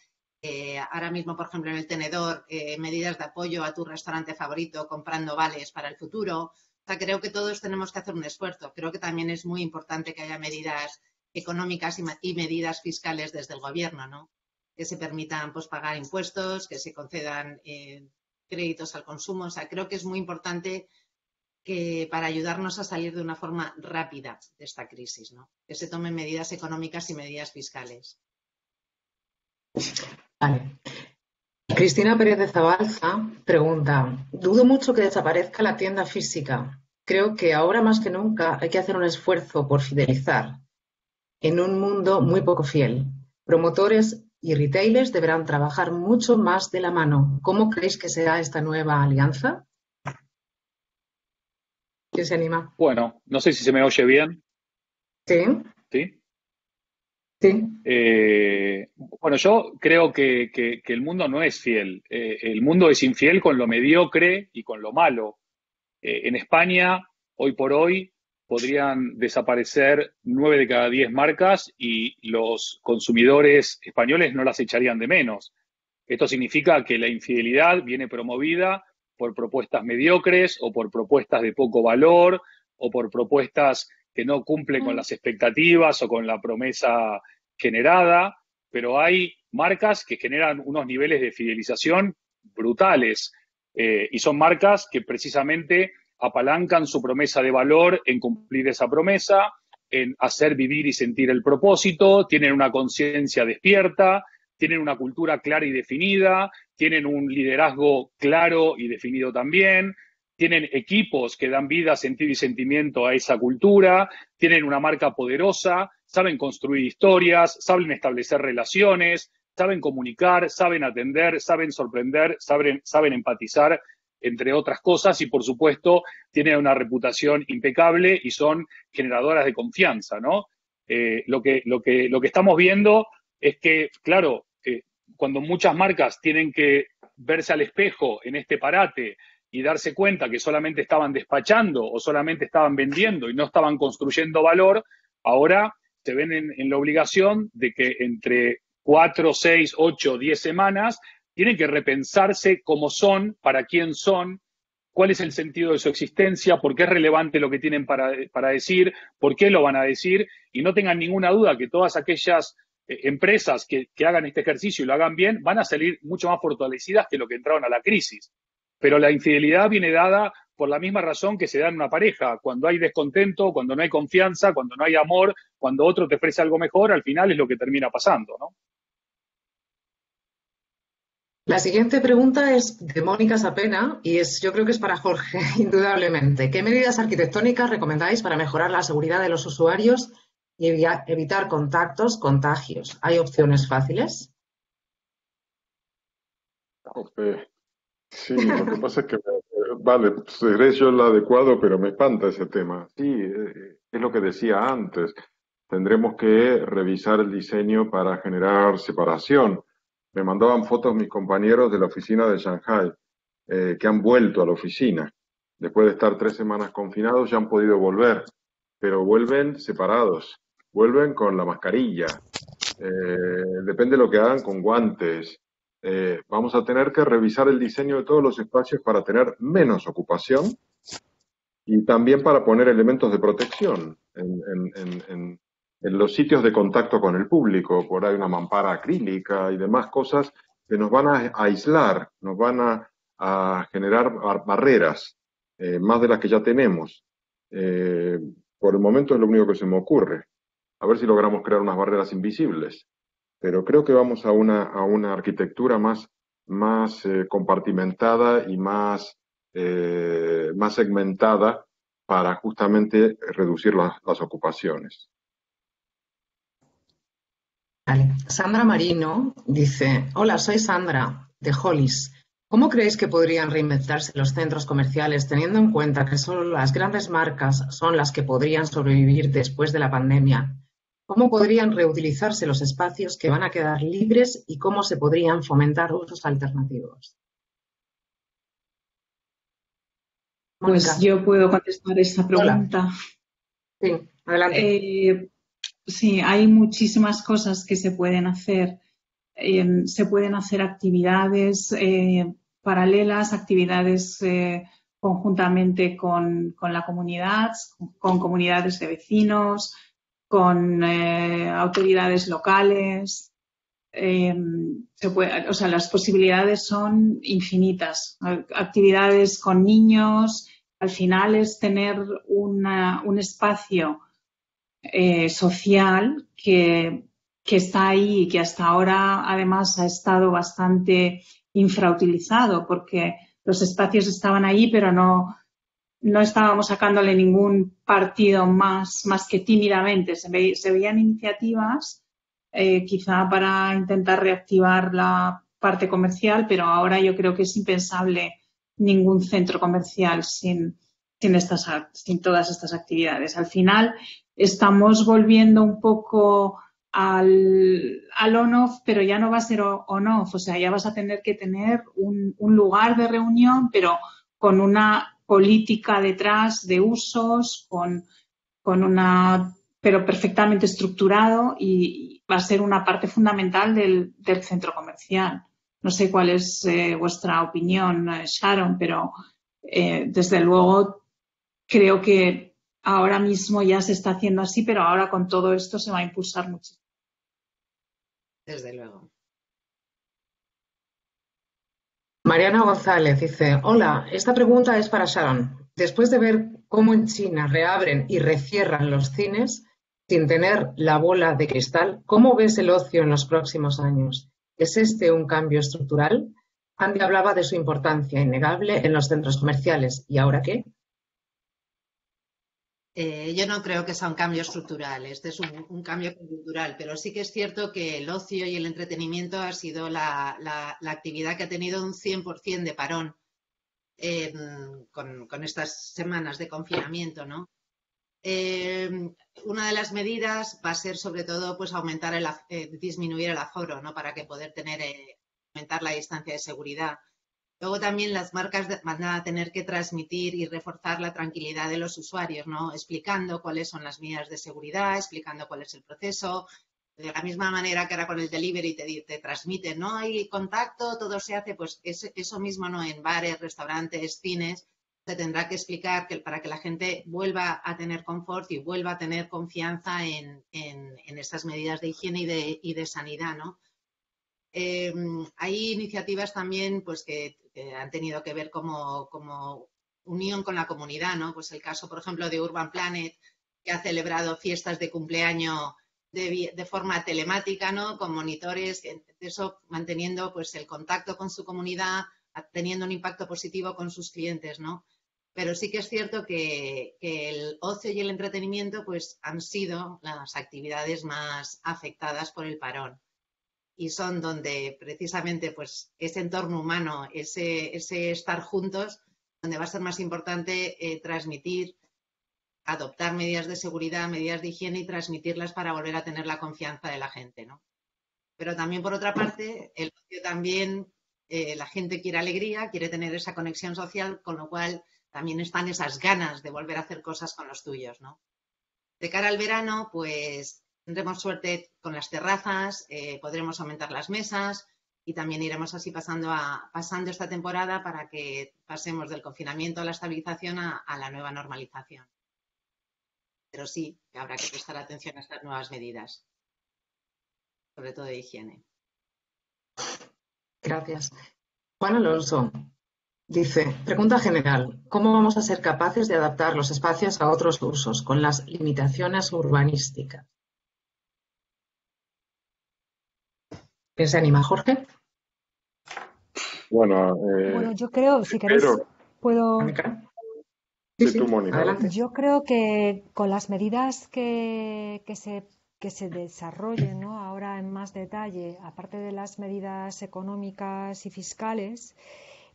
Ahora mismo, por ejemplo, en el tenedor, medidas de apoyo a tu restaurante favorito comprando vales para el futuro. O sea, creo que todos tenemos que hacer un esfuerzo. Creo que también es muy importante que haya medidas económicas y medidas fiscales desde el gobierno, ¿no? Que se permitan pues, pagar impuestos, que se concedan créditos al consumo. O sea, creo que es muy importante que para ayudarnos a salir de una forma rápida de esta crisis, ¿no? Que se tomen medidas económicas y medidas fiscales. Vale. Cristina Pérez de Zabalza pregunta, dudo mucho que desaparezca la tienda física. Creo que ahora más que nunca hay que hacer un esfuerzo por fidelizar en un mundo muy poco fiel. Promotores y retailers deberán trabajar mucho más de la mano. ¿Cómo creéis que será esta nueva alianza? ¿Quién se anima? Bueno, no sé si se me oye bien. Sí. ¿Sí? Sí. Bueno, yo creo que el mundo no es fiel. El mundo es infiel con lo mediocre y con lo malo. En España, hoy por hoy, podrían desaparecer 9 de cada 10 marcas y los consumidores españoles no las echarían de menos. Esto significa que la infidelidad viene promovida por propuestas mediocres o por propuestas de poco valor o por propuestas que no cumplen con las expectativas o con la promesa generada, pero hay marcas que generan unos niveles de fidelización brutales y son marcas que precisamente apalancan su promesa de valor en cumplir esa promesa, en hacer vivir y sentir el propósito, tienen una conciencia despierta, tienen una cultura clara y definida, tienen un liderazgo claro y definido también, tienen equipos que dan vida, sentido y sentimiento a esa cultura, tienen una marca poderosa, saben construir historias, saben establecer relaciones, saben comunicar, saben atender, saben sorprender, saben empatizar, entre otras cosas, y por supuesto tienen una reputación impecable y son generadoras de confianza, ¿no? Lo que estamos viendo es que, claro, cuando muchas marcas tienen que verse al espejo en este parate y darse cuenta que solamente estaban despachando o solamente estaban vendiendo y no estaban construyendo valor, ahora se ven en la obligación de que entre 4, 6, 8, 10 semanas tienen que repensarse cómo son, para quién son, cuál es el sentido de su existencia, por qué es relevante lo que tienen para decir, por qué lo van a decir, y no tengan ninguna duda que todas aquellas empresas que hagan este ejercicio y lo hagan bien van a salir mucho más fortalecidas que lo que entraron a la crisis. Pero la infidelidad viene dada por la misma razón que se da en una pareja. Cuando hay descontento, cuando no hay confianza, cuando no hay amor, cuando otro te ofrece algo mejor, al final es lo que termina pasando, ¿no? La siguiente pregunta es de Mónica Sapena y yo creo que es para Jorge, indudablemente. ¿Qué medidas arquitectónicas recomendáis para mejorar la seguridad de los usuarios y evitar contagios? ¿Hay opciones fáciles? Sí, lo que pasa es que, vale, seré yo el adecuado, pero me espanta ese tema. Sí, es lo que decía antes. Tendremos que revisar el diseño para generar separación. Me mandaban fotos mis compañeros de la oficina de Shanghai, que han vuelto a la oficina. Después de estar 3 semanas confinados, ya han podido volver, pero vuelven separados, vuelven con la mascarilla. Depende de lo que hagan, con guantes. vamos a tener que revisar el diseño de todos los espacios para tener menos ocupación y también para poner elementos de protección en los sitios de contacto con el público. Por ahí una mampara acrílica y demás cosas que nos van a aislar, nos van a generar barreras, más de las que ya tenemos. Por el momento es lo único que se me ocurre. A ver si logramos crear unas barreras invisibles. Pero creo que vamos a una arquitectura más compartimentada y más segmentada para justamente reducir las ocupaciones. Vale. Sandra Marino dice, hola, soy Sandra de Hollis. ¿Cómo creéis que podrían reinventarse los centros comerciales teniendo en cuenta que solo las grandes marcas son las que podrían sobrevivir después de la pandemia? ¿Cómo podrían reutilizarse los espacios que van a quedar libres y cómo se podrían fomentar usos alternativos? Mónica. Pues yo puedo contestar esa pregunta. Hola. Sí, adelante. Sí, hay muchísimas cosas que se pueden hacer. Se pueden hacer actividades paralelas, actividades conjuntamente con la comunidad, con comunidades de vecinos, con autoridades locales. Las posibilidades son infinitas. Actividades con niños, al final es tener un espacio social que está ahí y que hasta ahora además ha estado bastante infrautilizado porque los espacios estaban ahí pero no estábamos sacándole ningún partido más que tímidamente. Se veían iniciativas quizá para intentar reactivar la parte comercial, pero ahora yo creo que es impensable ningún centro comercial sin todas estas actividades. Al final estamos volviendo un poco al on-off, pero ya no va a ser on-off, o sea, ya vas a tener que tener un lugar de reunión, pero con una política detrás de usos, pero perfectamente estructurado y va a ser una parte fundamental del centro comercial. No sé cuál es vuestra opinión, Sharon, pero desde luego creo que ahora mismo ya se está haciendo así, pero ahora con todo esto se va a impulsar muchísimo. Desde luego. Mariana González dice, hola, esta pregunta es para Sharon. Después de ver cómo en China reabren y recierran los cines sin tener la bola de cristal, ¿cómo ves el ocio en los próximos años? ¿Es este un cambio estructural? Andy hablaba de su importancia innegable en los centros comerciales. ¿Y ahora qué? Yo no creo que sea un cambio estructural, este es un cambio cultural, pero sí que es cierto que el ocio y el entretenimiento ha sido la actividad que ha tenido un 100% de parón con estas semanas de confinamiento, ¿no? Una de las medidas va a ser sobre todo pues disminuir el aforo, ¿no? Para que poder aumentar la distancia de seguridad. Luego también las marcas van a tener que transmitir y reforzar la tranquilidad de los usuarios, ¿no? Explicando cuáles son las medidas de seguridad, explicando cuál es el proceso. De la misma manera que ahora con el delivery te transmiten, no hay contacto, todo se hace, pues eso mismo, ¿no? En bares, restaurantes, cines, se tendrá que explicar que para que la gente vuelva a tener confort y vuelva a tener confianza en estas medidas de higiene y de sanidad, ¿no? Hay iniciativas también pues que han tenido que ver como unión con la comunidad, ¿no? Pues el caso, por ejemplo, de Urban Planet, que ha celebrado fiestas de cumpleaños de forma telemática, ¿no? Con monitores, eso manteniendo pues el contacto con su comunidad, teniendo un impacto positivo con sus clientes, ¿no? Pero sí que es cierto que el ocio y el entretenimiento pues han sido las actividades más afectadas por el parón. Y son donde precisamente pues ese entorno humano, ese estar juntos, donde va a ser más importante transmitir, adoptar medidas de seguridad, medidas de higiene y transmitirlas para volver a tener la confianza de la gente, ¿no? Pero también, por otra parte, el ocio también, la gente quiere alegría, quiere tener esa conexión social, con lo cual también están esas ganas de volver a hacer cosas con los tuyos, ¿no? De cara al verano, pues tendremos suerte con las terrazas, podremos aumentar las mesas, y también iremos así pasando esta temporada para que pasemos del confinamiento a la estabilización a la nueva normalización. Pero sí, que habrá que prestar atención a estas nuevas medidas, sobre todo de higiene. Gracias. Juan Alonso dice, pregunta general, ¿cómo vamos a ser capaces de adaptar los espacios a otros usos con las limitaciones urbanísticas? ¿Quién se anima, Jorge? Bueno, Bueno, yo creo, si queréis, pero, puedo. Mónica. sí, tú, Mónica. Adelante. Yo creo que con las medidas que se desarrollen, ¿no? Ahora en más detalle, aparte de las medidas económicas y fiscales,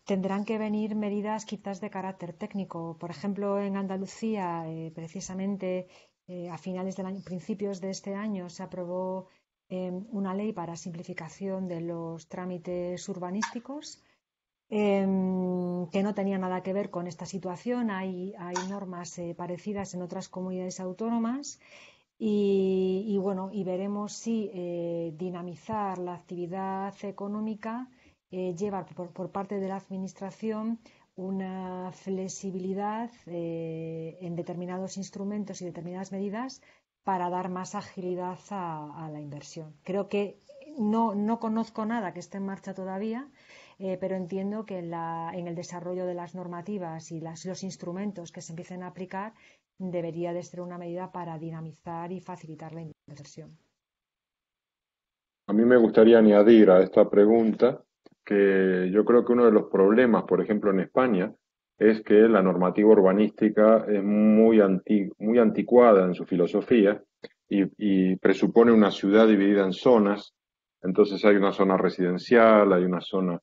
tendrán que venir medidas quizás de carácter técnico. Por ejemplo, en Andalucía, precisamente a finales del año, principios de este año, se aprobó una ley para simplificación de los trámites urbanísticos. Que no tenía nada que ver con esta situación. Hay normas parecidas en otras comunidades autónomas y bueno, y veremos si dinamizar la actividad económica lleva por parte de la Administración una flexibilidad en determinados instrumentos y determinadas medidas para dar más agilidad a la inversión. Creo que no conozco nada que esté en marcha todavía, pero entiendo que en el desarrollo de las normativas y los instrumentos que se empiecen a aplicar debería de ser una medida para dinamizar y facilitar la inversión. A mí me gustaría añadir a esta pregunta que yo creo que uno de los problemas, por ejemplo, en España, es que la normativa urbanística es muy anticuada en su filosofía y presupone una ciudad dividida en zonas. Entonces hay una zona residencial, hay una zona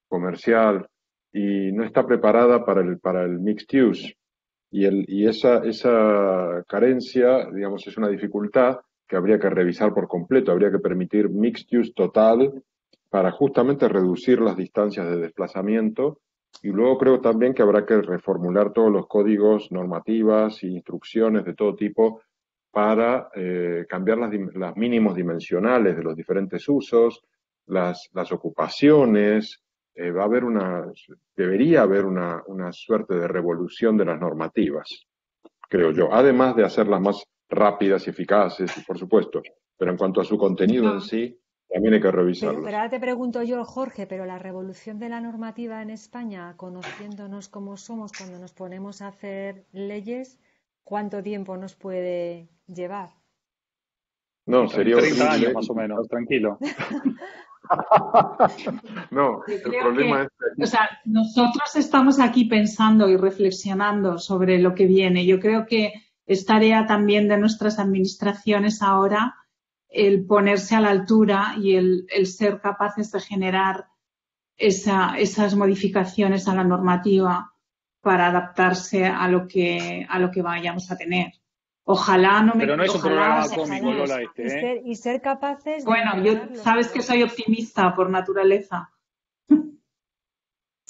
comercial y no está preparada para el mixed use. Y esa carencia, digamos, es una dificultad que habría que revisar por completo. Habría que permitir mixed use total para justamente reducir las distancias de desplazamiento. Y luego creo también que habrá que reformular todos los códigos, normativas e instrucciones de todo tipo para cambiar las mínimos dimensionales de los diferentes usos, las ocupaciones. Debería haber una suerte de revolución de las normativas, creo yo, además de hacerlas más rápidas y eficaces, por supuesto, pero en cuanto a su contenido en sí, también hay que revisarlas. Pero ahora te pregunto yo, Jorge, pero la revolución de la normativa en España, conociéndonos como somos cuando nos ponemos a hacer leyes, ¿cuánto tiempo nos puede llevar? No, sería 30 horrible. años más o menos, tranquilo. No, el problema es que o sea, nosotros estamos aquí pensando y reflexionando sobre lo que viene. Yo creo que es tarea también de nuestras administraciones ahora el ponerse a la altura y el ser capaces de generar esas modificaciones a la normativa para adaptarse a lo que vayamos a tener. Ojalá no me... Pero no es un ojalá, programa cómico, Lola, este, ¿eh? Y ser capaces de Bueno, yo sabes que soy optimista por naturaleza.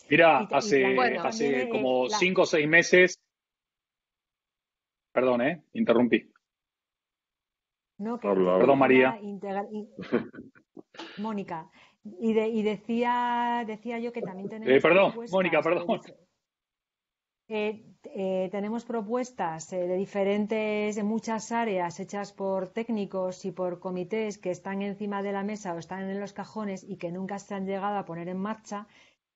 Mira, bueno, hace como 5 o 6 meses... Perdón, interrumpí. No, Perdón, María. Mónica, y decía yo que también tenemos Perdón, propuestas Mónica, perdón. Tenemos propuestas de muchas áreas hechas por técnicos y por comités que están encima de la mesa o están en los cajones y que nunca se han llegado a poner en marcha.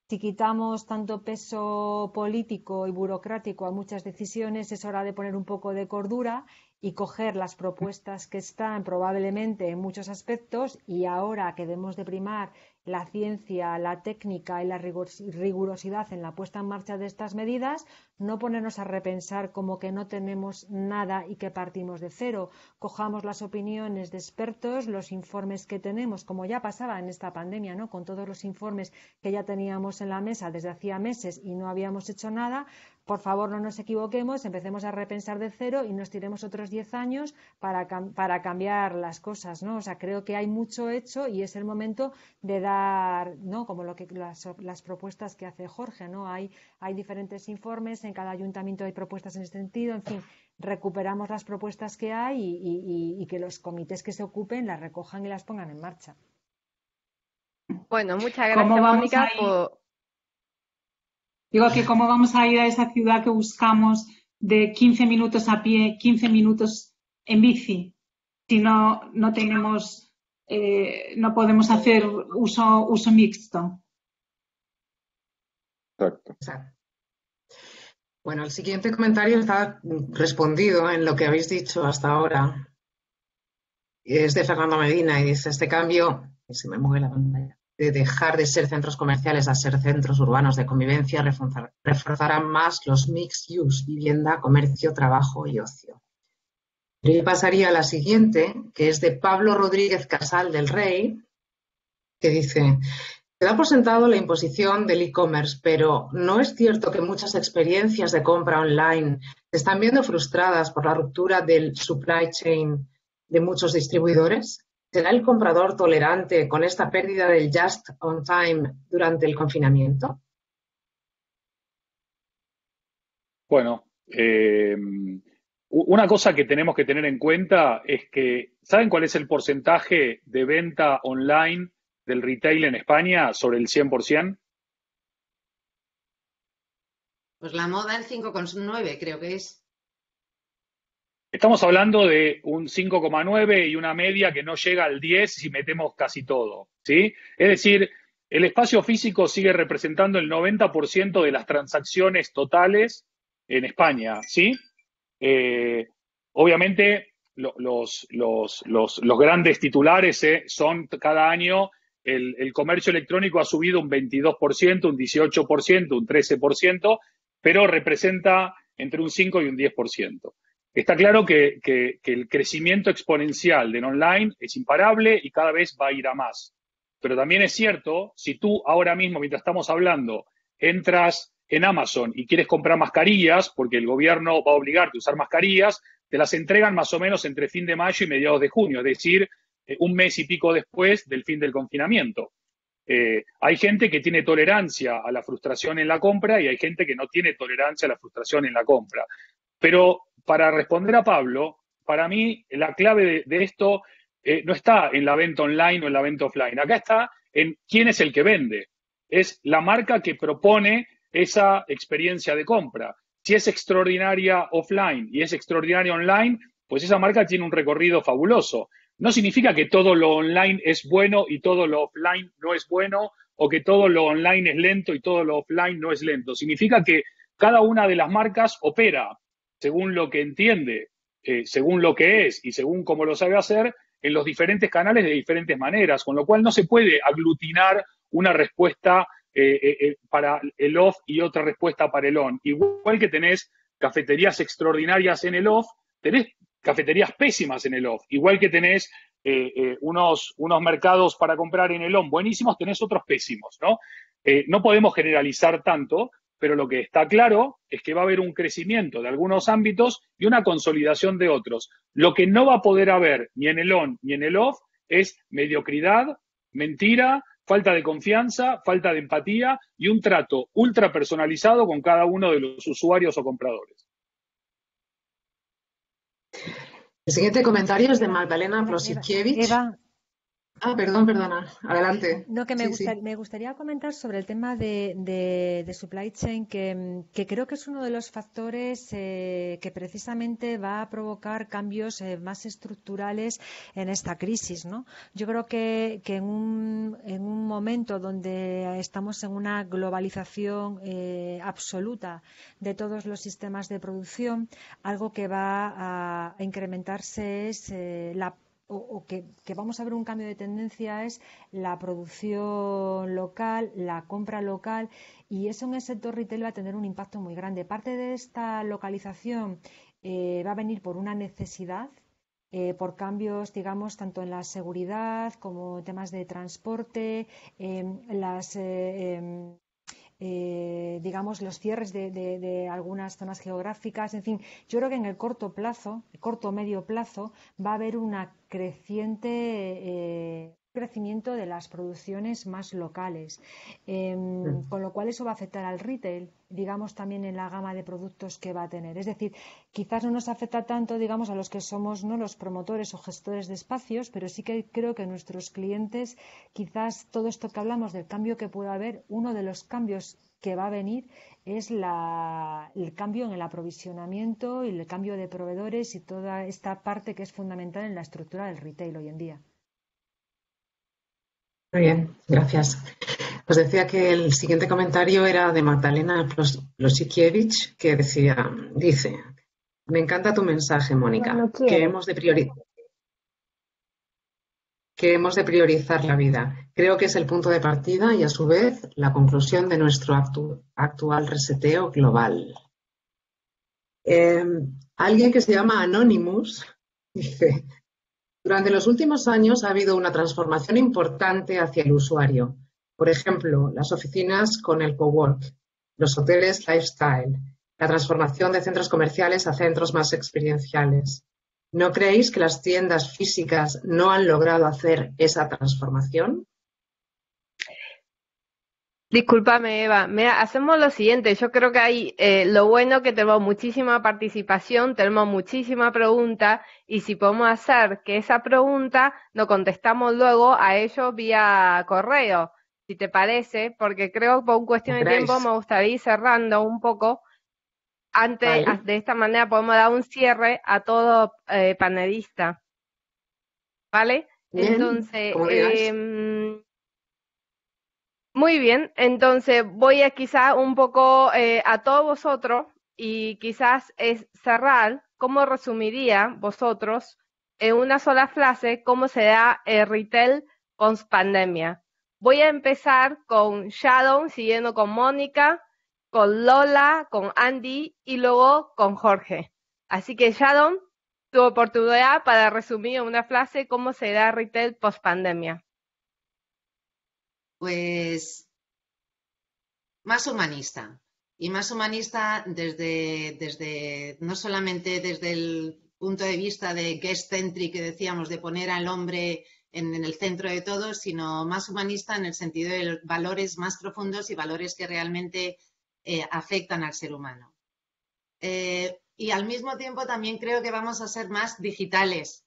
Si quitamos tanto peso político y burocrático a muchas decisiones, es hora de poner un poco de cordura y coger las propuestas que están probablemente en muchos aspectos, y ahora que debemos de primar la ciencia, la técnica y la rigurosidad en la puesta en marcha de estas medidas, no ponernos a repensar como que no tenemos nada y que partimos de cero. Cojamos las opiniones de expertos, los informes que tenemos, como ya pasaba en esta pandemia, ¿no? Con todos los informes que ya teníamos en la mesa desde hacía meses y no habíamos hecho nada. Por favor, no nos equivoquemos, empecemos a repensar de cero y nos tiremos otros 10 años para cambiar las cosas, ¿no? O sea, creo que hay mucho hecho y es el momento de dar, ¿no? Como las propuestas que hace Jorge, ¿no? Hay diferentes informes, en cada ayuntamiento hay propuestas en este sentido, en fin, recuperamos las propuestas que hay y que los comités que se ocupen las recojan y las pongan en marcha. Bueno, muchas ¿Cómo gracias, vamos Mónica, a ir? por... Digo que cómo vamos a ir a esa ciudad que buscamos de 15 minutos a pie, 15 minutos en bici, si no tenemos, no podemos hacer uso mixto. Exacto. Exacto. Bueno, el siguiente comentario está respondido en lo que habéis dicho hasta ahora. Es de Fernando Medina y dice, este cambio, y se me mueve la pantalla, de dejar de ser centros comerciales a ser centros urbanos de convivencia reforzarán más los mixed use, vivienda, comercio, trabajo y ocio. Yo pasaría a la siguiente, que es de Pablo Rodríguez Casal del Rey, que dice, se da por sentado la imposición del e-commerce, pero ¿no es cierto que muchas experiencias de compra online se están viendo frustradas por la ruptura del supply chain de muchos distribuidores? ¿Será el comprador tolerante con esta pérdida del just on time durante el confinamiento? Bueno, una cosa que tenemos que tener en cuenta es que, ¿saben cuál es el porcentaje de venta online del retail en España sobre el 100%? Pues la moda el 5,9 creo que es. Estamos hablando de un 5,9 y una media que no llega al 10 si metemos casi todo, ¿sí? Es decir, el espacio físico sigue representando el 90% de las transacciones totales en España, ¿sí? Obviamente, los grandes titulares son cada año el comercio electrónico ha subido un 22%, un 18%, un 13%, pero representa entre un 5 y un 10%. Está claro que el crecimiento exponencial del online es imparable y cada vez va a ir a más. Pero también es cierto, si tú ahora mismo, mientras estamos hablando, entras en Amazon y quieres comprar mascarillas, porque el gobierno va a obligarte a usar mascarillas, te las entregan más o menos entre fin de mayo y mediados de junio, es decir, un mes y pico después del fin del confinamiento. Hay gente que tiene tolerancia a la frustración en la compra y hay gente que no tiene tolerancia a la frustración en la compra. Pero para responder a Pablo, para mí la clave de esto no está en la venta online o en la venta offline. Acá está en quién es el que vende. Es la marca que propone esa experiencia de compra. Si es extraordinaria offline y es extraordinaria online, pues esa marca tiene un recorrido fabuloso. No significa que todo lo online es bueno y todo lo offline no es bueno, o que todo lo online es lento y todo lo offline no es lento. Significa que cada una de las marcas opera según lo que entiende, según lo que es y según cómo lo sabe hacer, en los diferentes canales de diferentes maneras, con lo cual no se puede aglutinar una respuesta para el off y otra respuesta para el on. Igual que tenés cafeterías extraordinarias en el off, tenés cafeterías pésimas en el off. Igual que tenés unos mercados para comprar en el on buenísimos, tenés otros pésimos, ¿no? No podemos generalizar tanto, pero lo que está claro es que va a haber un crecimiento de algunos ámbitos y una consolidación de otros. Lo que no va a poder haber ni en el on ni en el off es mediocridad, mentira, falta de confianza, falta de empatía y un trato ultra personalizado con cada uno de los usuarios o compradores. El siguiente comentario es de Magdalena Plosikiewicz. Eva. Perdona, adelante. No, que me gustaría comentar sobre el tema de supply chain, que creo que es uno de los factores que precisamente va a provocar cambios más estructurales en esta crisis, ¿no? Yo creo que en un momento donde estamos en una globalización absoluta de todos los sistemas de producción, algo que va a incrementarse es que vamos a ver un cambio de tendencia es la producción local, la compra local, y eso en el sector retail va a tener un impacto muy grande. Parte de esta localización va a venir por una necesidad, por cambios, digamos, tanto en la seguridad como temas de transporte, digamos, los cierres de algunas zonas geográficas. En fin, yo creo que en el corto plazo, corto o medio plazo, va a haber una creciente crecimiento de las producciones más locales, con lo cual eso va a afectar al retail, digamos, también en la gama de productos que va a tener. Es decir, quizás no nos afecta tanto, digamos, a los que somos no los promotores o gestores de espacios, pero sí que creo que nuestros clientes, quizás todo esto que hablamos del cambio que puede haber, uno de los cambios que va a venir es el cambio en el aprovisionamiento y el cambio de proveedores y toda esta parte que es fundamental en la estructura del retail hoy en día. Muy bien, gracias. Os decía que el siguiente comentario era de Magdalena Plosikiewicz, que dice, me encanta tu mensaje, Mónica, No que quiere. hemos de priorizar la vida. Creo que es el punto de partida y, a su vez, la conclusión de nuestro actual reseteo global. Alguien que se llama Anonymous dice, durante los últimos años ha habido una transformación importante hacia el usuario. Por ejemplo, las oficinas con el cowork, los hoteles lifestyle, la transformación de centros comerciales a centros más experienciales. ¿No creéis que las tiendas físicas no han logrado hacer esa transformación? Discúlpame, Eva. Mira, hacemos lo siguiente. Yo creo que hay lo bueno que tenemos muchísima participación, tenemos muchísima pregunta, y si podemos hacer que esa pregunta nos contestamos luego a ellos vía correo, si te parece, porque creo que por una cuestión de tiempo ¿Queráis? me gustaría ir cerrando un poco. Antes, Vale. de esta manera podemos dar un cierre a todo panelista, ¿vale? Bien, Entonces, como digáis. muy bien, entonces voy a quizás un poco a todos vosotros y quizás es cerrar, ¿cómo resumiría vosotros en una sola frase cómo será el retail post pandemia? Voy a empezar con Shadow, siguiendo con Mónica, con Lola, con Andy y luego con Jorge. Así que Shadow, tu oportunidad para resumir en una frase cómo será retail post pandemia. Pues más humanista. Y más humanista desde no solamente desde el punto de vista de guest-centric que decíamos, de poner al hombre en el centro de todo, sino más humanista en el sentido de valores más profundos y valores que realmente afectan al ser humano. Y al mismo tiempo también creo que vamos a ser más digitales,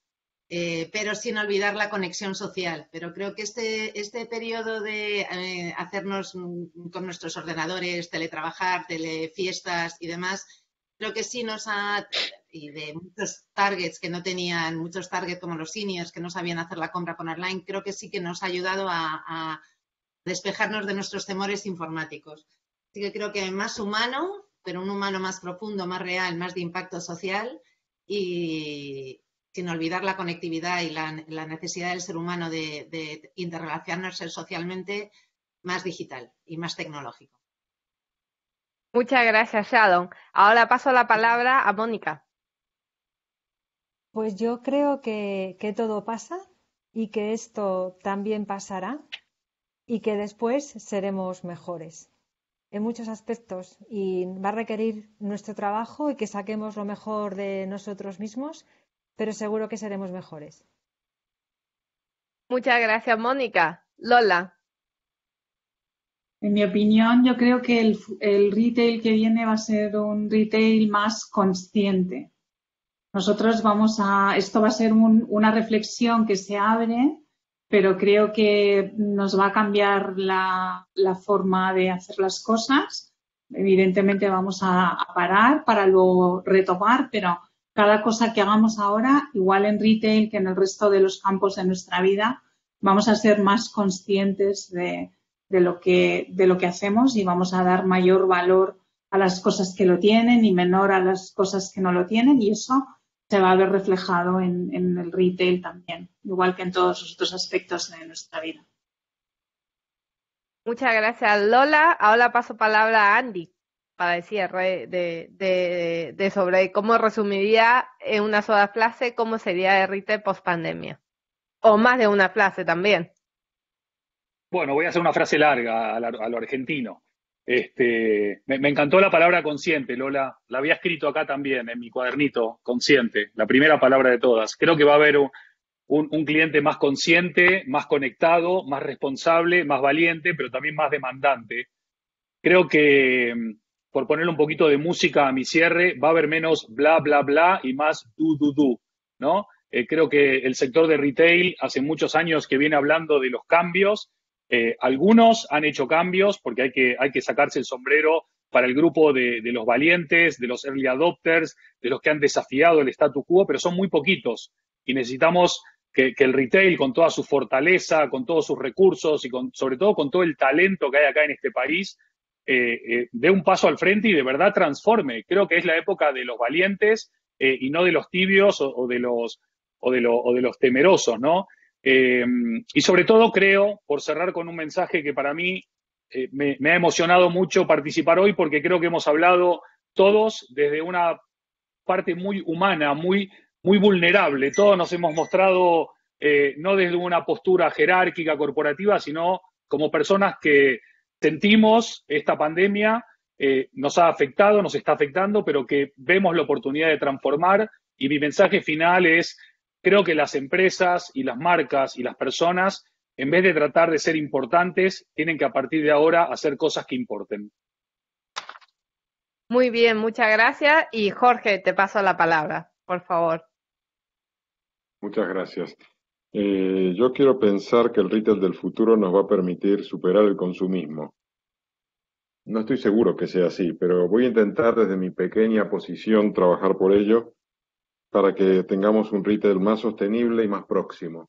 pero sin olvidar la conexión social. Pero creo que este periodo de hacernos con nuestros ordenadores, teletrabajar, telefiestas y demás, creo que sí nos ha, y de muchos targets que no tenían, muchos targets como los seniors que no sabían hacer la compra con online, creo que sí que nos ha ayudado a despejarnos de nuestros temores informáticos. Así que creo que más humano, pero un humano más profundo, más real, más de impacto social y sin olvidar la conectividad y la necesidad del ser humano de interrelacionarse socialmente, más digital y más tecnológico. Muchas gracias, Shadow. Ahora paso la palabra a Mónica. Pues yo creo que todo pasa y que esto también pasará y que después seremos mejores en muchos aspectos y va a requerir nuestro trabajo y que saquemos lo mejor de nosotros mismos, pero seguro que seremos mejores. Muchas gracias, Mónica. Lola. En mi opinión, yo creo que el retail que viene va a ser un retail más consciente. Nosotros esto va a ser una reflexión que se abre, pero creo que nos va a cambiar la forma de hacer las cosas. Evidentemente vamos a parar para luego retomar, pero cada cosa que hagamos ahora, igual en retail que en el resto de los campos de nuestra vida, vamos a ser más conscientes de lo que hacemos y vamos a dar mayor valor a las cosas que lo tienen y menor a las cosas que no lo tienen, y eso se va a ver reflejado en el retail también, igual que en todos los otros aspectos de nuestra vida. Muchas gracias, Lola. Ahora paso palabra a Andy para decir de sobre cómo resumiría en una sola frase cómo sería el retail post pandemia. O más de una frase también. Bueno, voy a hacer una frase larga a lo argentino. Me encantó la palabra consciente, Lola. La había escrito acá también en mi cuadernito, consciente, la primera palabra de todas. Creo que va a haber un cliente más consciente, más conectado, más responsable, más valiente, pero también más demandante. Creo que, por ponerle un poquito de música a mi cierre, va a haber menos bla, bla, bla y más do, ¿no? Creo que el sector de retail hace muchos años que viene hablando de los cambios. Algunos han hecho cambios porque hay que sacarse el sombrero para el grupo de los valientes, de los early adopters, de los que han desafiado el statu quo, pero son muy poquitos. Y necesitamos que el retail, con toda su fortaleza, con todos sus recursos y sobre todo con todo el talento que hay acá en este país, dé un paso al frente y de verdad transforme. Creo que es la época de los valientes y no de los tibios o de los temerosos, ¿no? Y sobre todo creo, por cerrar con un mensaje que para mí me ha emocionado mucho participar hoy, porque creo que hemos hablado todos desde una parte muy humana, muy vulnerable. Todos nos hemos mostrado no desde una postura jerárquica, corporativa, sino como personas que sentimos esta pandemia, nos ha afectado, nos está afectando, pero que vemos la oportunidad de transformar. Y mi mensaje final es: creo que las empresas y las marcas y las personas, en vez de tratar de ser importantes, tienen que a partir de ahora hacer cosas que importen. Muy bien, muchas gracias. Y Jorge, te paso la palabra, por favor. Muchas gracias. Yo quiero pensar que el retail del futuro nos va a permitir superar el consumismo. No estoy seguro que sea así, pero voy a intentar desde mi pequeña posición trabajar por ello para que tengamos un retail más sostenible y más próximo.